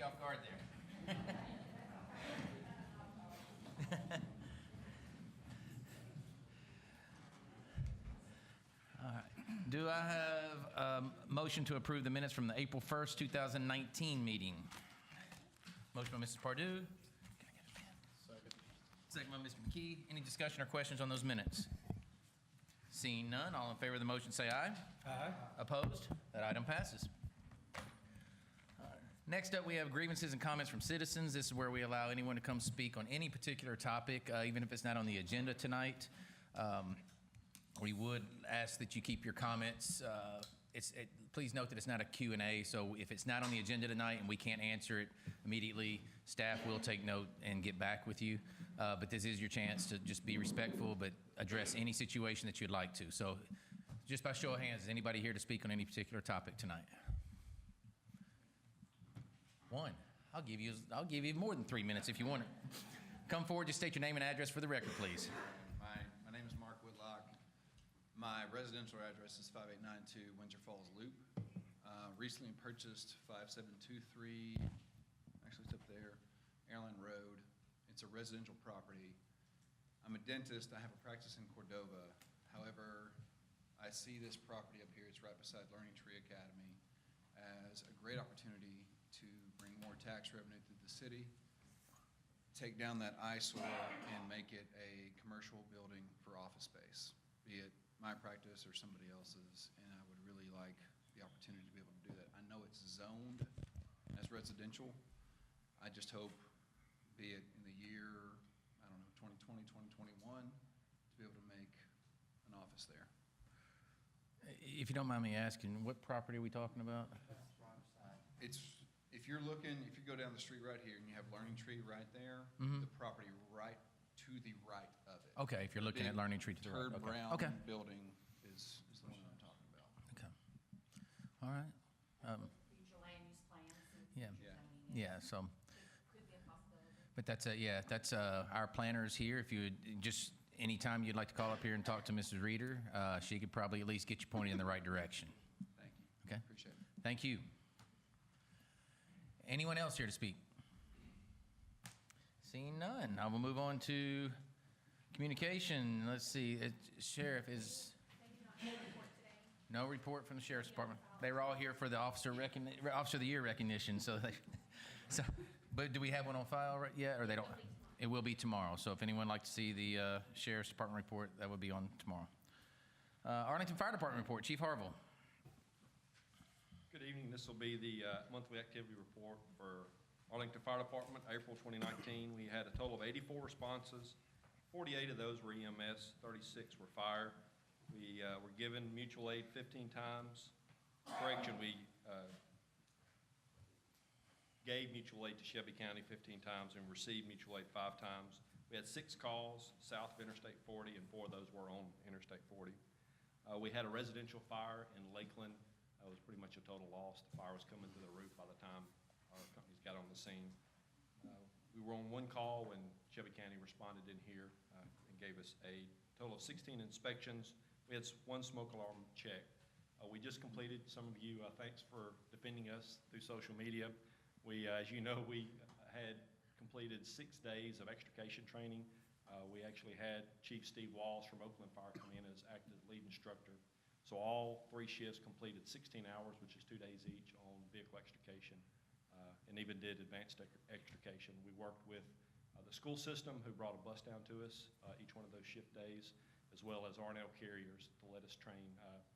you off guard there. All right. Do I have a motion to approve the minutes from the April 1st, 2019 meeting? Motion by Mrs. Pardue. Can I get a pen? Second. Second by Mr. McKee. Any discussion or questions on those minutes? Seeing none, all in favor of the motion say aye. Aye. Opposed? That item passes. Next up, we have grievances and comments from citizens. This is where we allow anyone to come speak on any particular topic, even if it's not on the agenda tonight. We would ask that you keep your comments. Please note that it's not a Q&A, so if it's not on the agenda tonight and we can't answer it immediately, staff will take note and get back with you. But this is your chance to just be respectful, but address any situation that you'd like to. So just by show of hands, is anybody here to speak on any particular topic tonight? One. I'll give you more than 3 minutes if you want it. Come forward, just state your name and address for the record, please. My name is Mark Whitlock. My residential address is 5892 Windsor Falls Loop. Recently purchased 5723, actually it's up there, Airline Road. It's a residential property. I'm a dentist. I have a practice in Cordova. However, I see this property up here, it's right beside Learning Tree Academy, as a great opportunity to bring more tax revenue to the city, take down that eyesore and make it a commercial building for office space, be it my practice or somebody else's, and I would really like the opportunity to be able to do that. I know it's zoned as residential. I just hope, be it in the year, I don't know, 2020, 2021, to be able to make an office there. If you don't mind me asking, what property are we talking about? It's, if you go down the street right here and you have Learning Tree right there, the property right to the right of it. Okay, if you're looking at Learning Tree to the right. Turd Okay. brown Okay. building is the one I'm talking about. Okay. All right. Future land use plans. Yeah. And future zoning. Yeah. So, Could be a possibility. but that's our planners here. If you would just anytime you'd like to call up here and talk to Mrs. Reeder, she could probably at least get you pointed in the right direction. Thank you. Okay. Appreciate it. Thank you. Anyone else here to speak? Seeing none, I will move on to communication. Let's see, Sheriff is... No report from the Sheriff's Department. They were all here for the Officer of the Year recognition, but do we have one on file yet, or they don't? It will be tomorrow, so if anyone would like to see the Sheriff's Department report, that would be on tomorrow. Arlington Fire Department report, Chief Harville. Good evening. This will be the monthly activity report for Arlington Fire Department, April 2019. We had a total of 84 responses. 48 of those were EMS, 36 were fire. We were given mutual aid 15 times. Correction, we gave mutual aid to Shelby County 15 times and received mutual aid 5 times. We had 6 calls south of Interstate 40, and 4 of those were on Interstate 40. We had a residential fire in Lakeland. It was pretty much a total loss. The fire was coming through the roof by the time our companies got on the scene. We were on 1 call when Shelby County responded in here and gave us a total of 16 inspections. We had 1 smoke alarm check. We just completed, some of you, thanks for defending us through social media. We, as you know, we had completed 6 days of extrication training. We actually had Chief Steve Walsh from Oakland Fire come in as active lead instructor. So all 3 shifts completed 16 hours, which is 2 days each, on vehicle extrication, and even did advanced extrication. We worked with the school system, who brought a bus down to us each one of those shift days, as well as R&L carriers to let us train,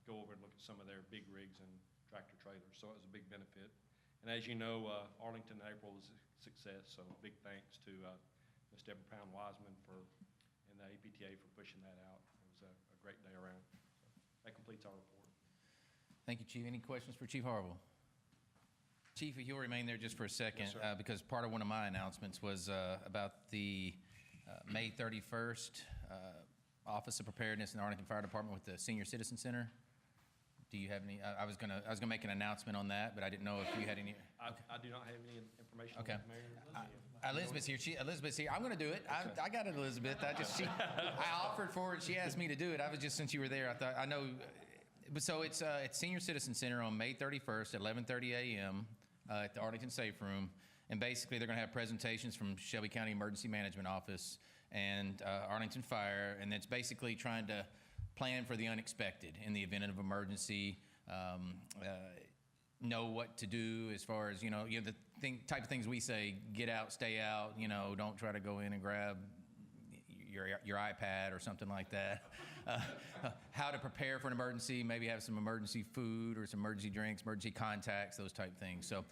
go over and look at some of their big rigs and tractor trailers. So it was a big benefit. And as you know, Arlington in April was a success, so big thanks to Ms. Deborah Pound-Wiseman and the APTA for pushing that out. It was a great day around. That completes our report. Thank you, Chief. Any questions for Chief Harville? Chief, if you'll remain there just for a second, Yes, because part of one of my announcements was about the May 31st Office of Preparedness in the Arlington Fire Department with the Senior Citizen Center. Do you have any? I was gonna make an announcement on that, but I didn't know if you had any. I do not have any information. Okay. On that, Mayor. Elizabeth's here. Elizabeth's here. I'm going to do it. I got it, Elizabeth. I offered for it. She asked me to do it. I was just, since you were there, I thought, I know. So it's Senior Citizen Center on May 31st at 11:30 a.m. At the Arlington Safe Room. And basically, they're going to have presentations from Shelby County Emergency Management Office and Arlington Fire, and it's basically trying to plan for the unexpected in the event of emergency, know what to do as far as, the type of things we say, get out, stay out, don't try to go in and grab your iPad or something like that. How to prepare for an emergency, maybe have some emergency food or some emergency drinks, emergency contacts, those type things. So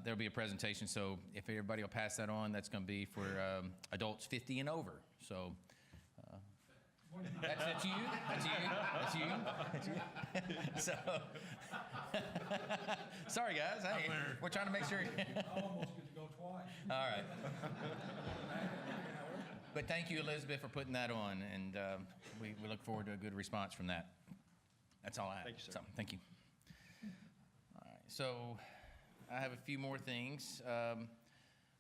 there'll be a presentation. So if everybody will pass that on, that's going to be for adults 50 and over. So that's you. That's you. That's you. That's you. So sorry guys. Hey, we're trying to make sure. I almost get to go twice. All right. But thank you, Elizabeth, for putting that on, and we look forward to a good response from that. That's all I have. Thank you, sir. So, thank you. All right, so I have a few more things.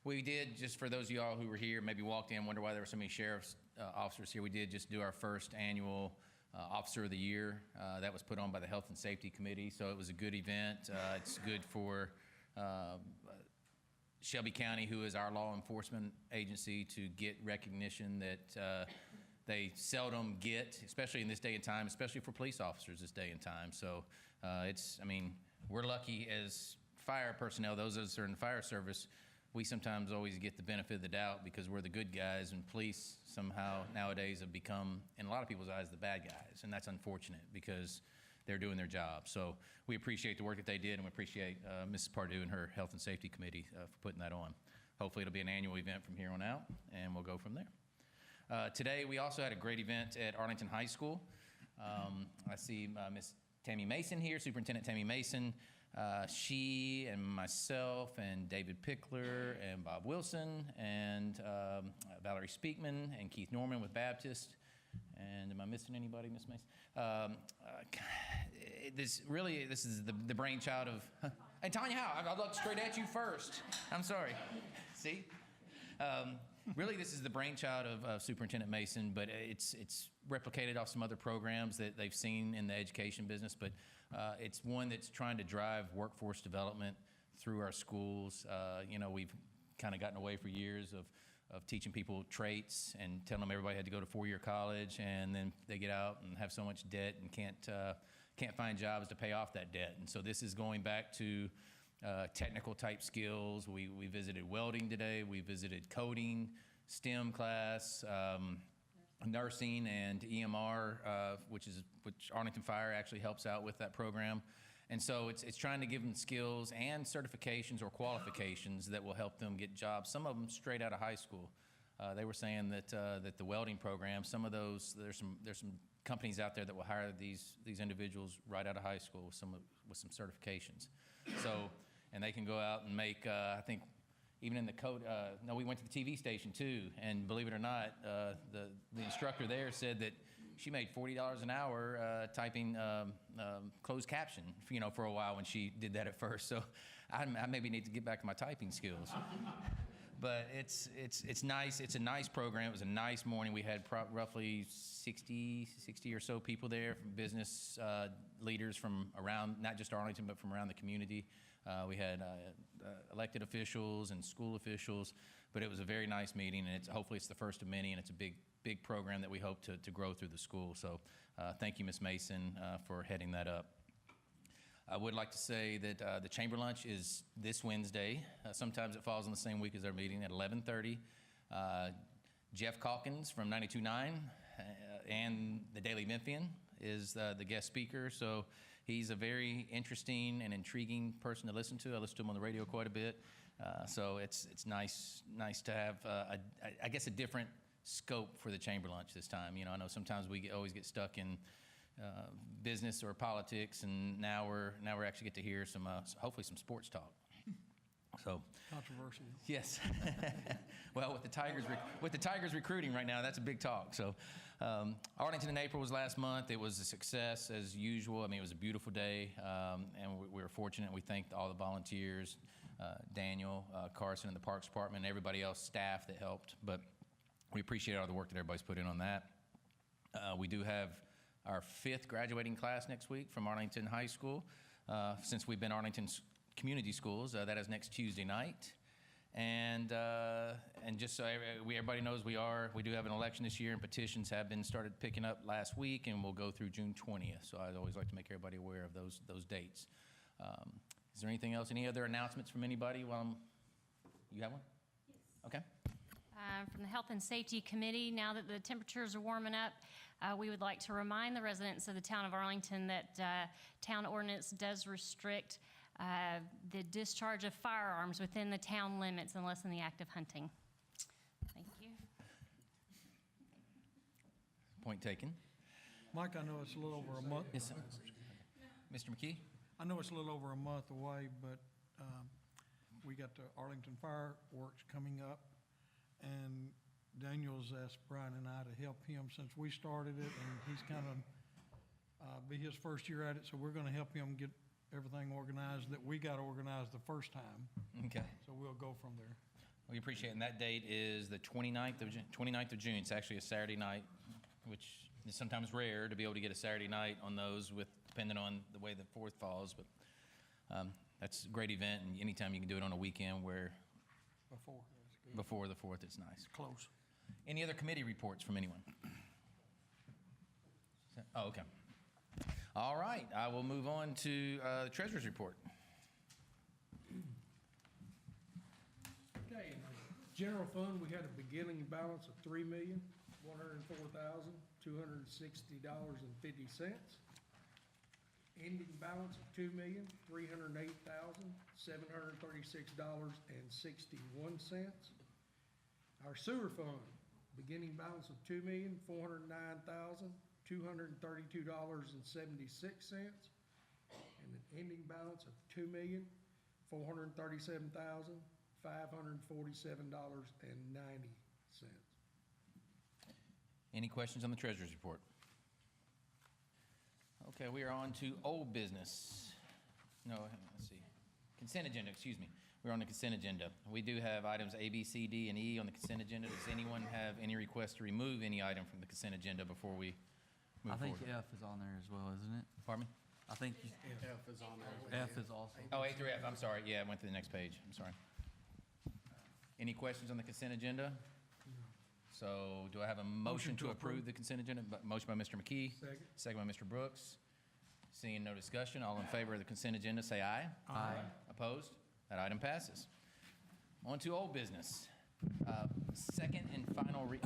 We did, just for those of y'all who were here, maybe walked in, wonder why there were so many sheriff's officers here, we did just do our first annual Officer of the Year. That was put on by the Health and Safety Committee, so it was a good event. It's good for Shelby County, who is our law enforcement agency, to get recognition that they seldom get, especially in this day and time, especially for police officers this day and time. So we're lucky as fire personnel, those of us who are in the fire service, we sometimes always get the benefit of the doubt because we're the good guys, and police somehow nowadays have become, in a lot of people's eyes, the bad guys. And that's unfortunate because they're doing their job. So we appreciate the work that they did, and we appreciate Mrs. Pardue and her Health and Safety Committee for putting that on. Hopefully it'll be an annual event from here on out, and we'll go from there. Today we also had a great event at Arlington High School. I see Miss Tammy Mason here, Superintendent Tammy Mason. She and myself and David Pickler and Bob Wilson and Valerie Speakman and Keith Norman with Baptist. And am I missing anybody, Miss Mason? This is the brainchild of, and Tanya Howe, I looked straight at you first. I'm sorry. See? Really, this is the brainchild of Superintendent Mason, but it's replicated off some other programs that they've seen in the education business, but it's one that's trying to drive workforce development through our schools. We've kind of gotten away for years of teaching people traits and telling them everybody had to go to four-year college, and then they get out and have so much debt and can't find jobs to pay off that debt. And so this is going back to technical type skills. We visited welding today. We visited coding, STEM class, nursing, and EMR, which Arlington Fire actually helps out with that program. And so it's trying to give them skills and certifications or qualifications that will help them get jobs, some of them straight out of high school. They were saying that the welding program, some of those, there's some companies out there that will hire these individuals right out of high school with some certifications. So, and they can go out and make, I think, even in the code, we went to the TV station too, and believe it or not, the instructor there said that she made $40 an hour typing closed caption, for a while when she did that at first. So I maybe need to get back to my typing skills. But it's nice. It's a nice program. It was a nice morning. We had roughly 60 or so people there, from business leaders from around, not just Arlington, but from around the community. We had elected officials and school officials, but it was a very nice meeting, and hopefully it's the first of many, and it's a big program that we hope to grow through the school. So thank you, Ms. Mason, for heading that up. I would like to say that the chamber lunch is this Wednesday. Sometimes it falls on the same week as our meeting at 11:30. Jeff Calkins from 92.9 and the Daily Memphian is the guest speaker. So he's a very interesting and intriguing person to listen to. I listen to him on the radio quite a bit. So it's nice to have, I guess, a different scope for the chamber lunch this time. I know sometimes we always get stuck in business or politics, and now we're actually get to hear some, hopefully some sports talk. So Controversial. yes. Well, with the Tigers recruiting right now, that's a big talk. So Arlington in April was last month. It was a success as usual. I mean, it was a beautiful day, and we were fortunate. We thanked all the volunteers, Daniel, Carson, and the Parks Department, and everybody else, staff that helped. But we appreciate all the work that everybody's put in on that. We do have our 5th graduating class next week from Arlington High School. Since we've been Arlington's community schools, that is next Tuesday night. And just so everybody knows, we do have an election this year, and petitions have been started picking up last week, and we'll go through June 20th. So I'd always like to make everybody aware of those dates. Is there anything else? Any other announcements from anybody? You have one? Yes. Okay. From the Health and Safety Committee, now that the temperatures are warming up, we would like to remind the residents of the town of Arlington that town ordinance does restrict the discharge of firearms within the town limits unless in the act of hunting. Thank you. Point taken. Mike, I know it's a little over a month. Yes, sir. Mr. McKee? I know it's a little over a month away, but we got the Arlington Fireworks coming up, and Daniel's asked Brian and I to help him since we started it, and he's kind of be his first year at it, so we're going to help him get everything organized that we got organized the first time. Okay. So we'll go from there. We appreciate it. And that date is the 29th of June. It's actually a Saturday night, which is sometimes rare to be able to get a Saturday night on those depending on the way the 4th falls. But that's a great event, and anytime you can do it on a weekend where before the 4th, it's nice. Close. Any other committee reports from anyone? Oh, okay. All right, I will move on to the treasurer's report. Okay, in the general fund, we had a beginning balance of $3,104,260.50. Ending balance of $2,308,736.61. Our sewer fund, beginning balance of $2,409,232.76, and an ending balance of $2,437,547.90. Any questions on the treasurer's report? Okay, we are on to old business. No, let's see. Consent agenda, excuse me. We're on the consent agenda. We do have items A, B, C, D, and E on the consent agenda. Does anyone have any request to remove any item from the consent agenda before we move I think forward? F is on there as well, isn't it? Pardon me? I think F is on there. F is also. Oh, A through F, I'm sorry. Yeah, I went to the next page. I'm sorry. Any questions on the consent agenda? So do I have a motion to approve the consent agenda? Motion by Mr. McKee. Second. Second by Mr. Brooks. Seeing no discussion, all in favor of the consent agenda, say aye. Aye. Opposed? That item passes. On to old business.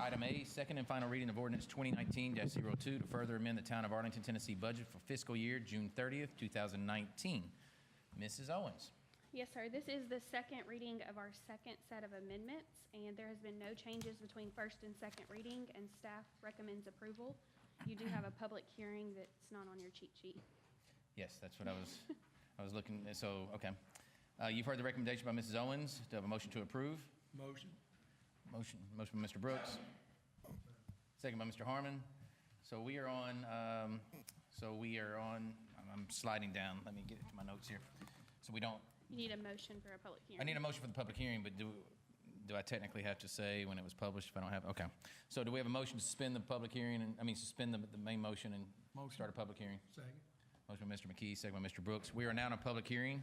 Item A, second and final reading of ordinance 2019-02 to further amend the Town of Arlington, Tennessee budget for fiscal year June 30th, 2019. Mrs. Owens. Yes, sir. This is the second reading of our second set of amendments, and there has been no changes between first and second reading, and staff recommends approval. You do have a public hearing that's not on your cheat sheet. Yes, that's what I was looking, so, okay. You've heard the recommendation by Mrs. Owens. Do I have a motion to approve? Motion. Motion by Mr. Brooks. Second by Mr. Harmon. So we are on, I'm sliding down. Let me get to my notes here. So we don't, You need a motion for a public hearing. I need a motion for the public hearing, but do I technically have to say when it was published if I don't have, okay. So do we have a motion to suspend the public hearing, suspend the main motion and start a public hearing? Second. Motion by Mr. McKee, second by Mr. Brooks. We are now in a public hearing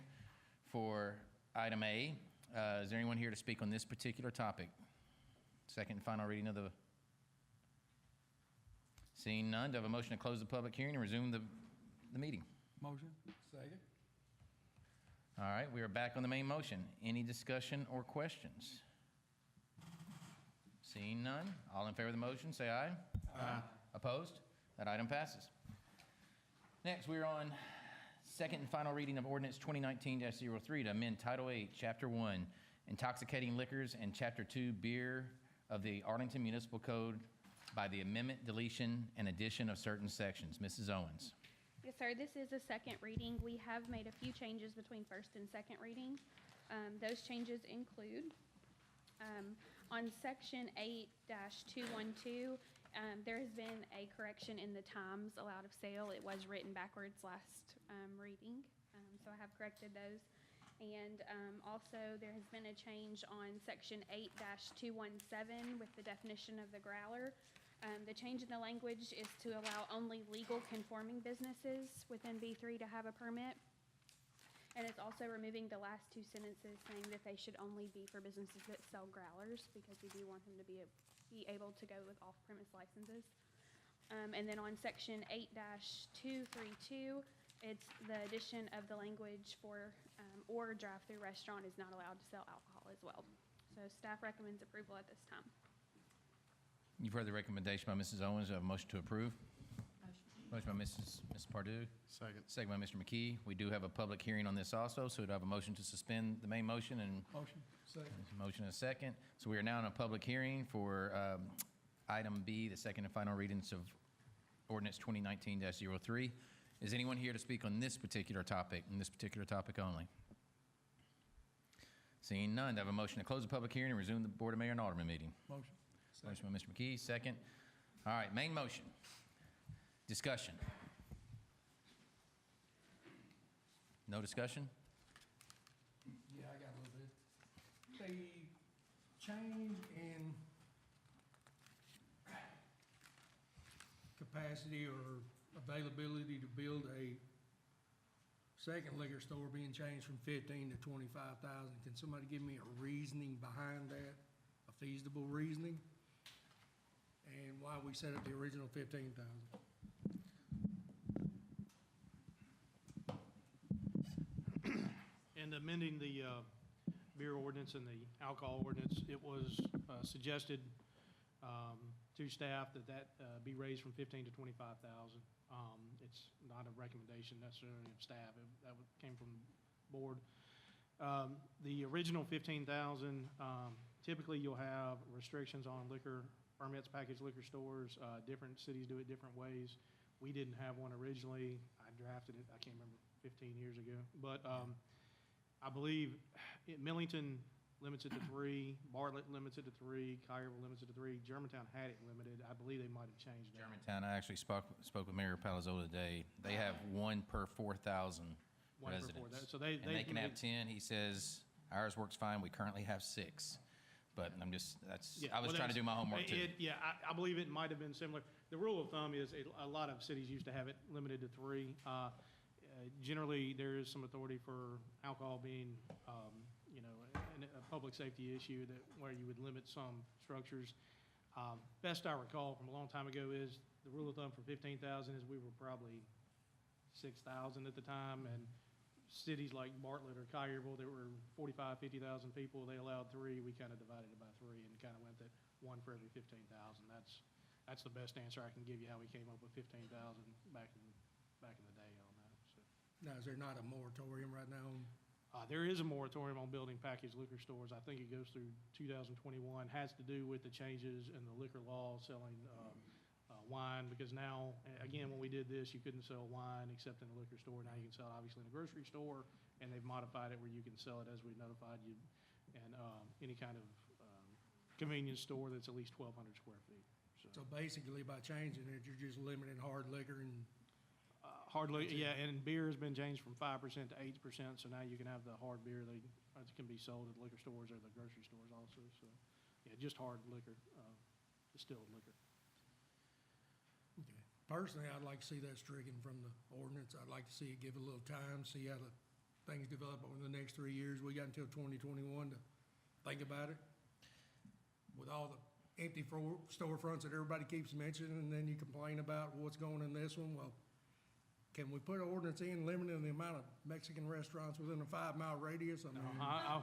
for item A. Is there anyone here to speak on this particular topic? Second and final reading of the... Seeing none, do I have a motion to close the public hearing and resume the meeting? Motion? Second. All right, we are back on the main motion. Any discussion or questions? Seeing none, all in favor of the motion, say aye. Aye. Opposed? That item passes. Next, we are on second and final reading of ordinance 2019-03 to amend Title 8, Chapter 1, Intoxicating Liquors, and Chapter 2, Beer of the Arlington Municipal Code by the amendment, deletion, and addition of certain sections. Mrs. Owens. Yes, sir. This is a second reading. We have made a few changes between first and second reading. Those changes include on Section 8-212, there has been a correction in the times allowed of sale. It was written backwards last reading, so I have corrected those. And also, there has been a change on Section 8-217 with the definition of the growler. The change in the language is to allow only legal conforming businesses within B3 to have a permit. And it's also removing the last two sentences saying that they should only be for businesses that sell growlers, because we do want them to be able to go with off-premise licenses. And then on section 8-232, it's the addition of the language for, or drive-through restaurant is not allowed to sell alcohol as well. So staff recommends approval at this time. You've heard the recommendation by Mrs. Owens. Do I have a motion to approve? Motion by Ms. Pardue. Second by Mr. McKee. We do have a public hearing on this also, so do I have a motion to suspend the main motion and Motion. Second. motion and a second. So we are now in a public hearing for item B, the second and final readings of ordinance 2019-03. Is anyone here to speak on this particular topic, and this particular topic only? Seeing none, do I have a motion to close the public hearing and resume the Board of Mayor and Alderman meeting? Motion. Motion by Mr. McKee, second. All right, main motion. Discussion. No discussion? Yeah, I got a little bit. The change in capacity or availability to build a second liquor store being changed from 15 to 25,000. Can somebody give me a reasoning behind that, a feasible reasoning? And why we set up the original 15,000? And amending the beer ordinance and the alcohol ordinance, it was suggested to staff that be raised from 15 to 25,000. It's not a recommendation necessarily of staff. That came from the board. The original 15,000, typically you'll have restrictions on liquor permits, packaged liquor stores. Different cities do it different ways. We didn't have one originally. I drafted it, I can't remember, 15 years ago. But I believe Millington limits it to 3, Bartlett limits it to 3, Collierville limits it to 3, Germantown had it limited. I believe they might have changed that. Germantown, I actually spoke with Mayor Palazzola today. They have 1 per 4,000 One per four. residents. So they And they can have 10. He says, ours works fine. We currently have 6. But I'm just, I was trying to do my homework too. Yeah, I believe it might have been similar. The rule of thumb is a lot of cities used to have it limited to 3. Generally, there is some authority for alcohol being, a public safety issue where you would limit some structures. Best I recall from a long time ago is the rule of thumb for 15,000 is we were probably 6,000 at the time, and cities like Bartlett or Collierville that were 45, 50,000 people, they allowed 3. We kind of divided it by 3 and kind of went at 1 for every 15,000. That's the best answer I can give you how we came up with 15,000 back in the day on that. So. Now, is there not a moratorium right now? There is a moratorium on building packaged liquor stores. I think it goes through 2021. Has to do with the changes in the liquor law selling wine, because now, again, when we did this, you couldn't sell wine except in a liquor store. Now you can sell it obviously in a grocery store, and they've modified it where you can sell it as we notified you, and any kind of convenience store that's at least 1,200 square feet. So basically, by changing it, you're just limiting hard liquor and Hardly, yeah, and beer has been changed from 5% to 8%, so now you can have the hard beer that can be sold at liquor stores or the grocery stores also. So, yeah, just hard liquor, distilled liquor. Okay. Personally, I'd like to see that stricken from the ordinance. I'd like to see it give a little time, see how the things develop over the next 3 years. We got until 2021 to think about it. With all the empty storefronts that everybody keeps mentioning, and then you complain about what's going in this one, well, can we put an ordinance in limiting the amount of Mexican restaurants within a 5-mile radius? I mean, I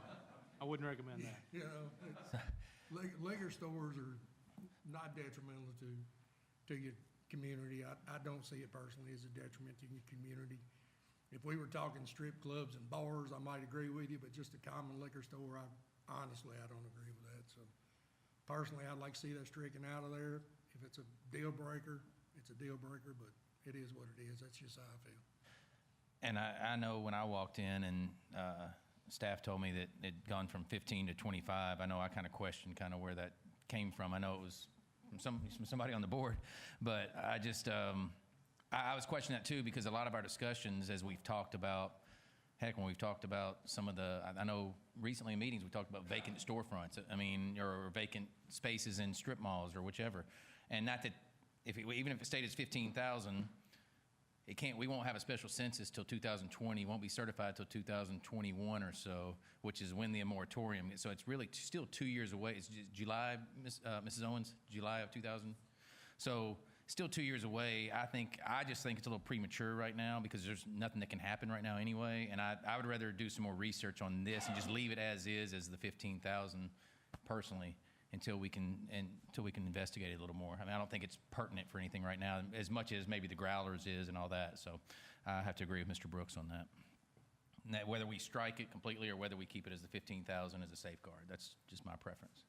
wouldn't recommend that. you know, liquor stores are not detrimental to your community. I don't see it personally as a detriment to your community. If we were talking strip clubs and bars, I might agree with you, but just a common liquor store, honestly, I don't agree with that. So personally, I'd like to see that stricken out of there. If it's a deal breaker, it's a deal breaker, but it is what it is. That's just how I feel. And I know when I walked in and staff told me that it'd gone from 15 to 25, I know I kind of questioned kind of where that came from. I know it was from somebody on the board, but I just, I was questioning that too, because a lot of our discussions as we've talked about, heck, when we've talked about some of the, I know recently in meetings we talked about vacant storefronts, or vacant spaces in strip malls or whichever. And not that, even if it stayed as 15,000, we won't have a special census till 2020, won't be certified till 2021 or so, which is when the moratorium, so it's really still 2 years away. It's July, Mrs. Owens, July of 2000? So still 2 years away. I just think it's a little premature right now because there's nothing that can happen right now anyway, and I would rather do some more research on this and just leave it as is, as the 15,000 personally, until we can investigate it a little more. I mean, I don't think it's pertinent for anything right now, as much as maybe the growlers is and all that. So I have to agree with Mr. Brooks on that. And that whether we strike it completely or whether we keep it as the 15,000 as a safeguard, that's just my preference.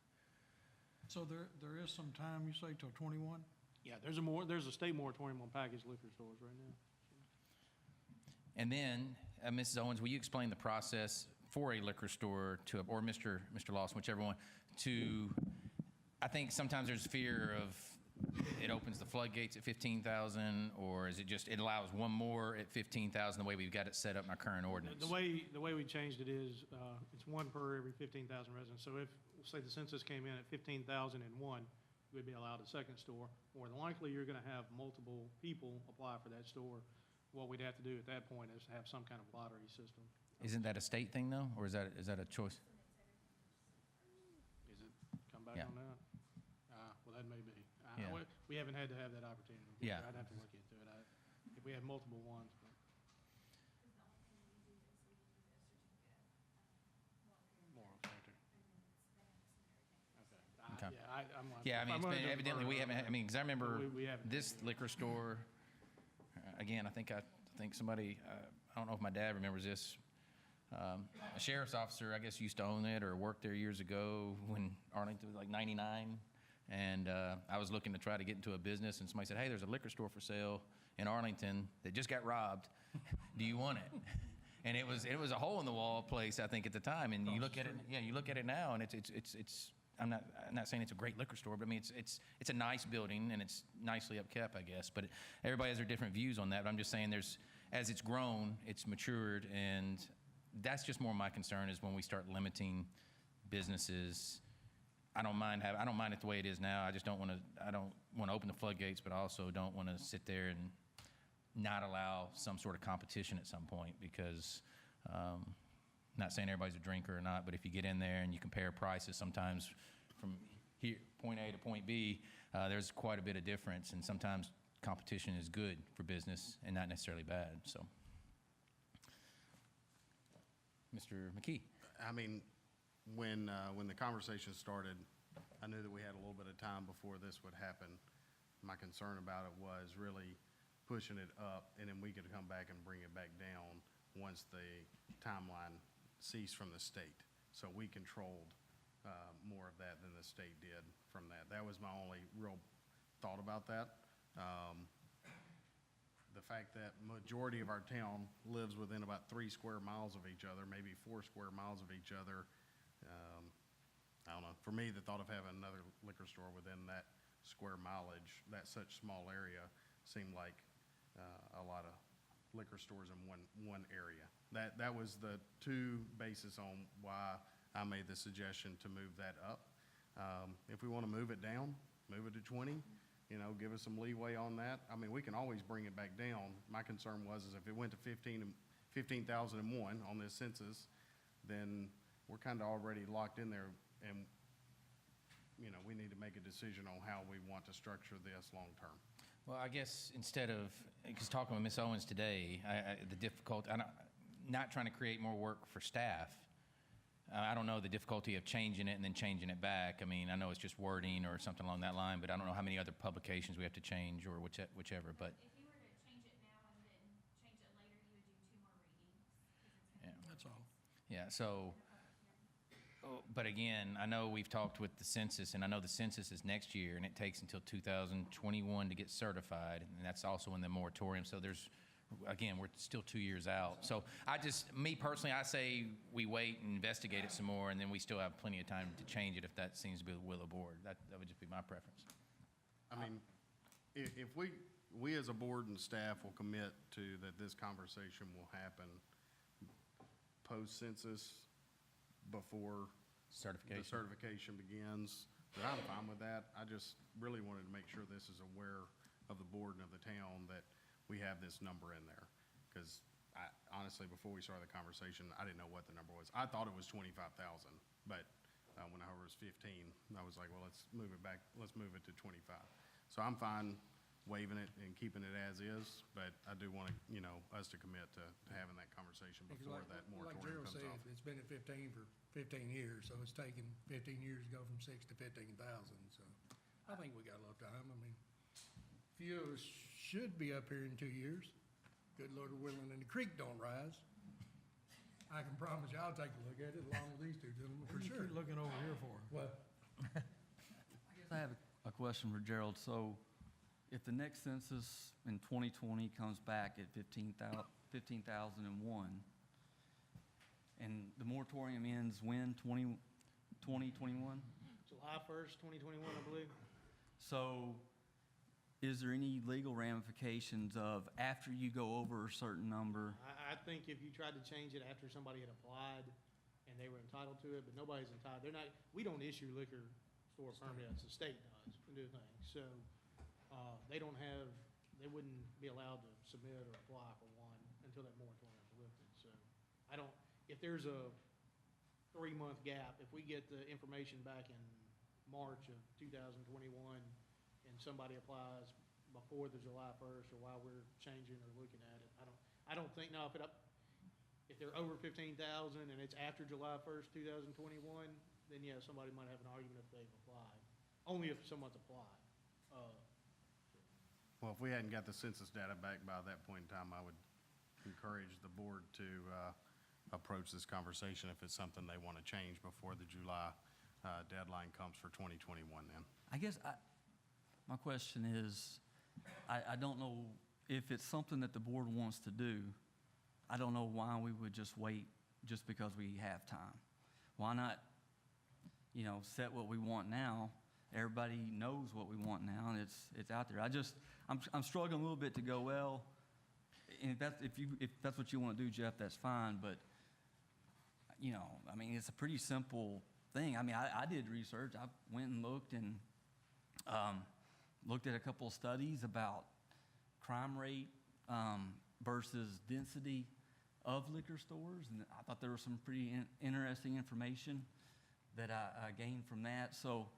So there is some time, you say, till 21? Yeah, there's a state moratorium on packaged liquor stores right now. And then, Mrs. Owens, will you explain the process for a liquor store to, or Mr. Lawson, whichever one, to, I think sometimes there's fear of it opens the floodgates at 15,000, or is it just, it allows one more at 15,000 the way we've got it set up in our current ordinance? The way we changed it is, it's one per every 15,000 residents. So if, say the census came in at 15,001, we'd be allowed a second store. More than likely, you're gonna have multiple people apply for that store. What we'd have to do at that point is have some kind of lottery system. Isn't that a state thing though, or is that a choice? Is it, come back Yeah. on that? Well, that may be. Yeah. We haven't had to have that opportunity. Yeah. I'd have to look into it. If we had multiple ones, but. Moral factor. Okay. Okay. Yeah, I'm. Yeah, I mean, it's been, evidently we haven't, I mean, because I remember We haven't. this liquor store, again, I think somebody, I don't know if my dad remembers this, a sheriff's officer, I guess, used to own it or worked there years ago when Arlington was like 99. And I was looking to try to get into a business, and somebody said, hey, there's a liquor store for sale in Arlington that just got robbed. Do you want it? And it was a hole in the wall place, I think, at the time. And you look at it, yeah, you look at it now, and it's I'm not saying it's a great liquor store, but I mean, it's a nice building, and it's nicely upkept, I guess. But everybody has their different views on that. But I'm just saying as it's grown, it's matured, and that's just more my concern is when we start limiting businesses. I don't mind it the way it is now. I don't want to open the floodgates, but I also don't want to sit there and not allow some sort of competition at some point, because not saying everybody's a drinker or not, but if you get in there and you compare prices sometimes from here, point A to point B, there's quite a bit of difference, and sometimes competition is good for business and not necessarily bad. So, Mr. McKee. I mean, when the conversation started, I knew that we had a little bit of time before this would happen. My concern about it was really pushing it up, and then we could come back and bring it back down once the timeline ceased from the state. So we controlled more of that than the state did from that. That was my only real thought about that. The fact that majority of our town lives within about 3 square miles of each other, maybe 4 square miles of each other. I don't know. For me, the thought of having another liquor store within that square mileage, that such small area, seemed like a lot of liquor stores in one area. That was the two bases on why I made the suggestion to move that up. If we want to move it down, move it to 20. Give us some leeway on that. I mean, we can always bring it back down. My concern was if it went to 15,001 on this census, then we're kind of already locked in there, and we need to make a decision on how we want to structure this long term. Well, I guess instead of, because talking with Ms. Owens today, the difficulty, not trying to create more work for staff. I don't know the difficulty of changing it and then changing it back. I mean, I know it's just wording or something along that line, but I don't know how many other publications we have to change or whichever, but. If you were to change it now and then change it later, you would do 2 more readings. 'Cause it's gonna Yeah. be That's all. Yeah, so, a public hearing. but again, I know we've talked with the census, and I know the census is next year, and it takes until 2021 to get certified, and that's also in the moratorium. So again, we're still 2 years out. So me personally, I say we wait and investigate it some more, and then we still have plenty of time to change it if that seems to be the will of the board. That would just be my preference. I mean, if we as a board and staff will commit to that this conversation will happen post-census before Certification. the certification begins, then I'm fine with that. I just really wanted to make sure this is aware of the board and of the town that we have this number in there. Because honestly, before we started the conversation, I didn't know what the number was. I thought it was 25,000, but when I heard it was 15, I was like, well, let's move it back, let's move it to 25. So I'm fine waiving it and keeping it as is, but I do want to, us to commit to having that conversation Because before like- that Like moratorium Gerald comes said, off. it's been at 15 for 15 years, so it's taken 15 years to go from 6 to 15,000, so I think we got a little time. I mean, few of us should be up here in 2 years. Good Lord willing, and the creek don't rise. I can promise you I'll take a look at it along with these two gentlemen, for What are sure. you looking over here for? Well, I guess I have a question for Gerald. So if the next census in 2020 comes back at 15,001, and the moratorium ends when, 2021? July 1st, 2021, I believe. So is there any legal ramifications of after you go over a certain number? I think if you tried to change it after somebody had applied and they were entitled to it, but nobody's entitled, we don't issue liquor store permits, the state does, and do things. So, they wouldn't be allowed to submit or apply for one until that moratorium is lifted. So, if there's a 3-month gap, if we get the information back in March of 2021 and somebody applies before the July 1st or while we're changing or looking at it, I don't think, now, if they're over 15,000 and it's after July 1st, 2021, then yeah, somebody might have an argument if they've applied, only if someone's applied. Well, if we hadn't got the census data back by that point in time, I would encourage the board to approach this conversation if it's something they want to change before the July deadline comes for 2021 then. I guess my question is, I don't know if it's something that the board wants to do. I don't know why we would just wait just because we have time. Why not, set what we want now? Everybody knows what we want now, and it's out there. I'm struggling a little bit to go, well, and if that's what you want to do, Jeff, that's fine, but, it's a pretty simple thing. I did research. I went and looked and looked at a couple of studies about crime rate versus density of liquor stores, and I thought there was some pretty interesting information that I gained from that. So,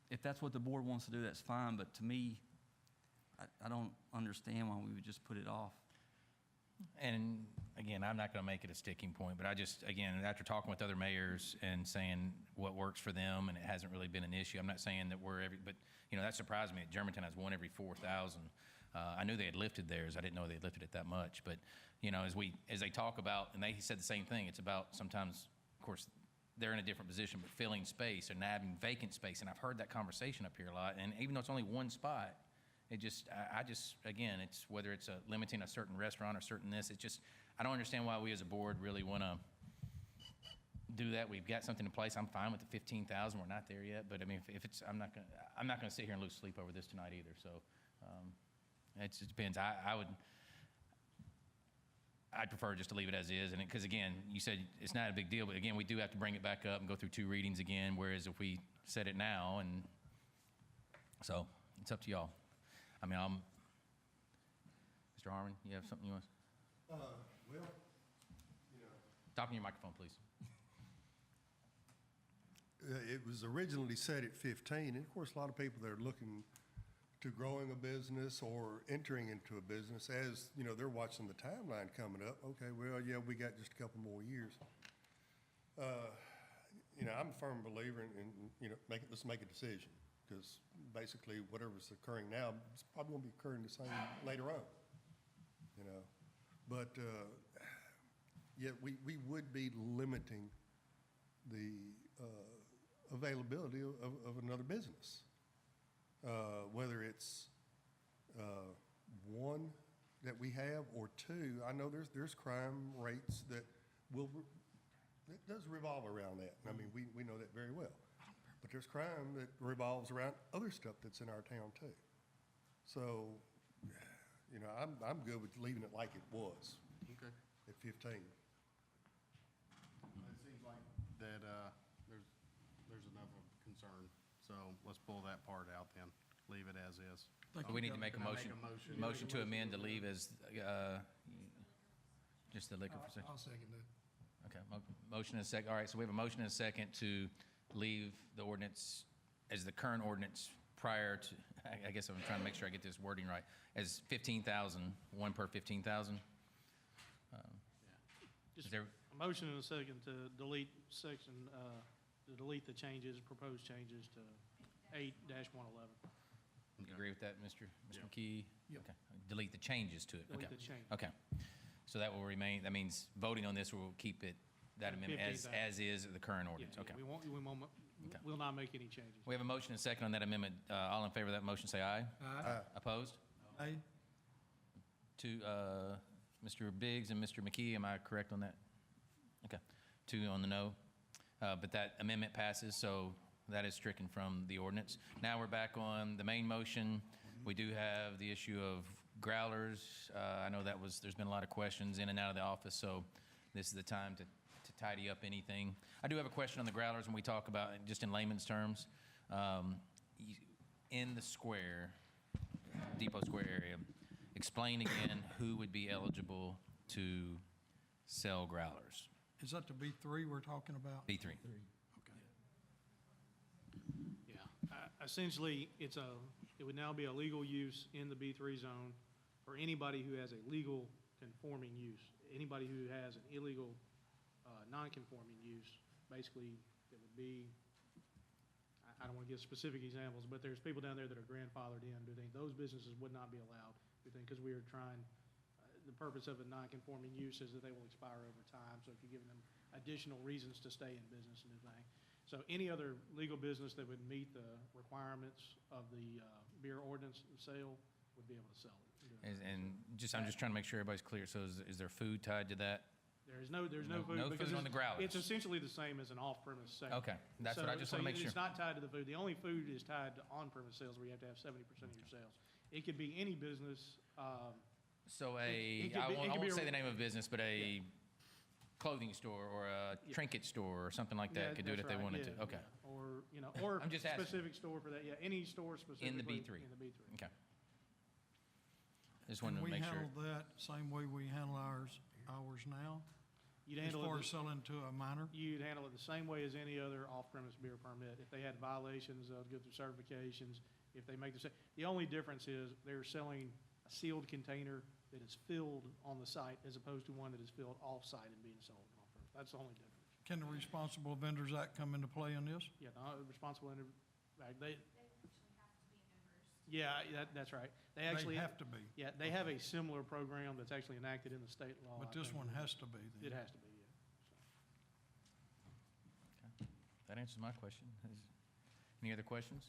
if that's what the board wants to do, that's fine. But to me, I don't understand why we would just put it off. And again, I'm not going to make it a sticking point, but after talking with other mayors and saying what works for them, and it hasn't really been an issue. I'm not saying that but that surprised me. Germantown has one every 4,000. I knew they had lifted theirs. I didn't know they had lifted it that much. But as they talk about, and they said the same thing. It's about sometimes, of course, they're in a different position, but filling space and having vacant space. And I've heard that conversation up here a lot. And even though it's only one spot, it's whether it's limiting a certain restaurant or certain this, I don't understand why we as a board really want to do that. We've got something in place. I'm fine with the 15,000. We're not there yet, but if it's, I'm not going to sit here and lose sleep over this tonight either. So it just depends. I'd prefer just to leave it as is, and because again, you said it's not a big deal, but again, we do have to bring it back up and go through 2 readings again. Whereas if we set it now, and so it's up to y'all. Mr. Harmon, you have something you want? Talk in your microphone, please. It was originally set at 15, and of course, a lot of people that are looking to growing a business or entering into a business, as, they're watching the timeline coming up. Okay, well, yeah, we got just a couple more years. I'm a firm believer in, let's make a decision, because basically whatever's occurring now, it's probably gonna be occurring the same later on, But, yet we would be limiting the availability of another business. Whether it's one that we have or 2, I know there's crime rates that does revolve around that. We know that very well. But there's crime that revolves around other stuff that's in our town too. So, I'm good with leaving it like it was. Okay. At 15. It seems like that there's enough of concern, so let's pull that part out then. leave it as is. Thank We need to make a Can I motion. make a motion? Motion to amend to leave as, just the liquor for I'll second that. Okay, motion and a second. All right, so we have a motion and a second to leave the ordinance as the current ordinance prior to, I guess I'm trying to make sure I get this wording right, as 15,000, one per 15,000. Is Just there, a motion and a second to delete section, to delete the changes, proposed changes to 8-111. you agree with that, Mr. Yeah. McKee? Yep. Okay, delete the changes to it. Delete Okay. the change. Okay, so that will remain, that means voting on this will keep it, that amendment as 15,000. is the current Yeah, ordinance. yeah, Okay. Okay. we'll not make any changes. We have a motion and a second on that amendment. All in favor of that motion, say aye. Aye. Opposed? Aye. To Mr. Biggs and Mr. McKee, am I correct on that? Okay, 2 on the no. But that amendment passes, so that is stricken from the ordinance. Now we're back on the main motion. We do have the issue of growlers. I know there's been a lot of questions in and out of the office, so this is the time to tidy up anything. I do have a question on the growlers when we talk about, it, just in layman's terms. In the square, Depot Square area, explain again who would be eligible to sell growlers. Is that the B3 we're talking about? B3. Okay. Yeah, essentially, it would now be a legal use in the B3 zone for anybody who has a legal conforming use. Anybody who has an illegal, non-conforming use, basically, it would be, I don't want to give specific examples, but there's people down there that are grandfathered in. Do they, those businesses would not be allowed, we think, because we are trying, the purpose of a non-conforming use is that they will expire over time, so if you're giving them additional reasons to stay in business and do things. So any other legal business that would meet the requirements of the beer ordinance sale would be able to sell it. And just, I'm just trying to make sure everybody's clear. So is there food tied to that? There's no No- food. no because food on the growlers. It's essentially the same as an off-premise sale. Okay, that's what I just want to make sure. It's not tied to the food. The only food is tied to on-premise sales where you have to have 70% of your sales. It could be any business, So it could I be- it won't could be a- say the name of a business, but a clothing store or a Yeah. trinket store or something like yeah, that could do it if that's they right, wanted yeah, to. Okay, yeah. Or, or I'm just asking. specific store for that, yeah, any store specifically. B3. In the B3. okay. Just wanted And to we make sure. handle that same way we handle ours now? You'd As handle far it, as selling to a minor? you'd handle it the same way as any other off-premise beer permit. If they had violations, they'll go through certifications. If they make the only difference is they're selling a sealed container that is filled on the site as opposed to one that is filled off-site and being sold off-premise. That's the only difference. Can the Responsible Vendors Act come into play in this? Yeah, no, responsible, they, They actually have to be members. yeah, that's right. They actually, They have to be, yeah, they have a similar program that's actually enacted in the state law. but I this think. one has to be It then. has to be, yeah. That answers my question. Any other questions?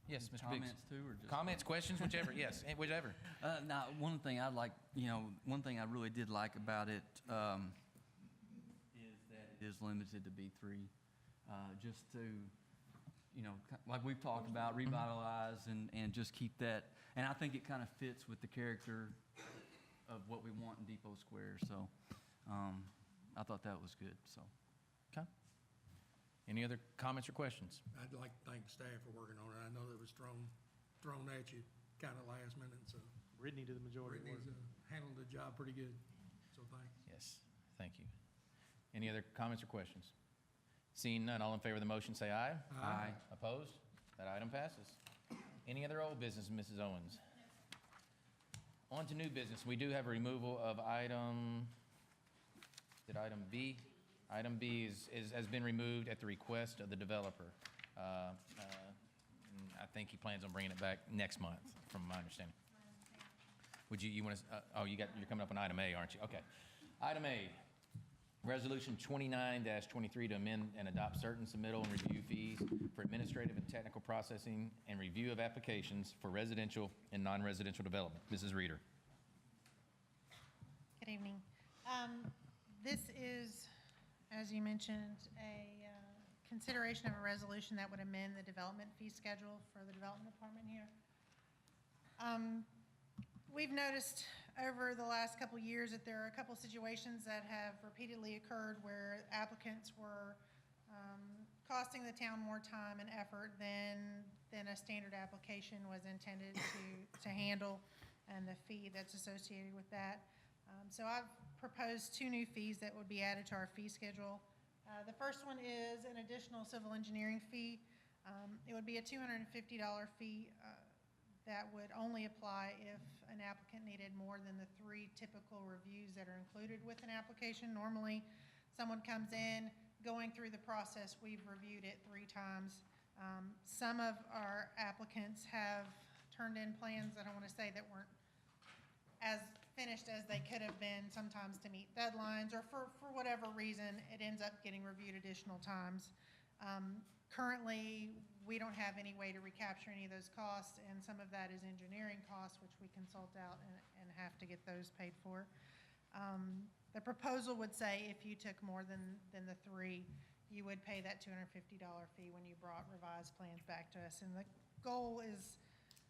Yes, Mr. Biggs. Comments too, or just? Comments, questions, whichever. Yes, whichever. Now, one thing I like, one thing I really did like about it is that it is limited to B3, just to, like we've talked about, revitalize and just keep that. And I think it kind of fits with the character of what we want in Depot Square. So I thought that was good. So. Okay. Any other comments or questions? I'd like to thank the staff for working on it. I know it was thrown at you kind of last minute, so Brittany did the majority of the Brittany's work. handled the job pretty good, so thanks. Yes, thank you. Any other comments or questions? Seeing none, all in favor of the motion, say aye. Aye. Opposed? That item passes. Any other old business, Mrs. Owens? On to new business. We do have a removal of item B? Item B has been removed at the request of the developer. And I think he plans on bringing it back next month, from my understanding. Would you want to, you're coming up on item A, aren't you? Okay. Item A, Resolution 29-23 to amend and adopt certain submittal and review fees for administrative and technical processing and review of applications for residential and non-residential development. Mrs. Reeder. Good evening. This is, as you mentioned, a consideration of a resolution that would amend the development fee schedule for the development department here. We've noticed over the last couple of years that there are a couple of situations that have repeatedly occurred where applicants were costing the town more time and effort than a standard application was intended to handle, and the fee that's associated with that. So I've proposed two new fees that would be added to our fee schedule. The first one is an additional civil engineering fee. It would be a $250 fee that would only apply if an applicant needed more than the 3 typical reviews that are included with an application. Normally, someone comes in, going through the process, we've reviewed it 3 times. Some of our applicants have turned in plans, I don't want to say that weren't as finished as they could have been, sometimes to meet deadlines, or for whatever reason, it ends up getting reviewed additional times. Currently, we don't have any way to recapture any of those costs, and some of that is engineering costs, which we consult out and have to get those paid for. The proposal would say if you took more than the 3, you would pay that $250 fee when you brought revised plans back to us. And the goal is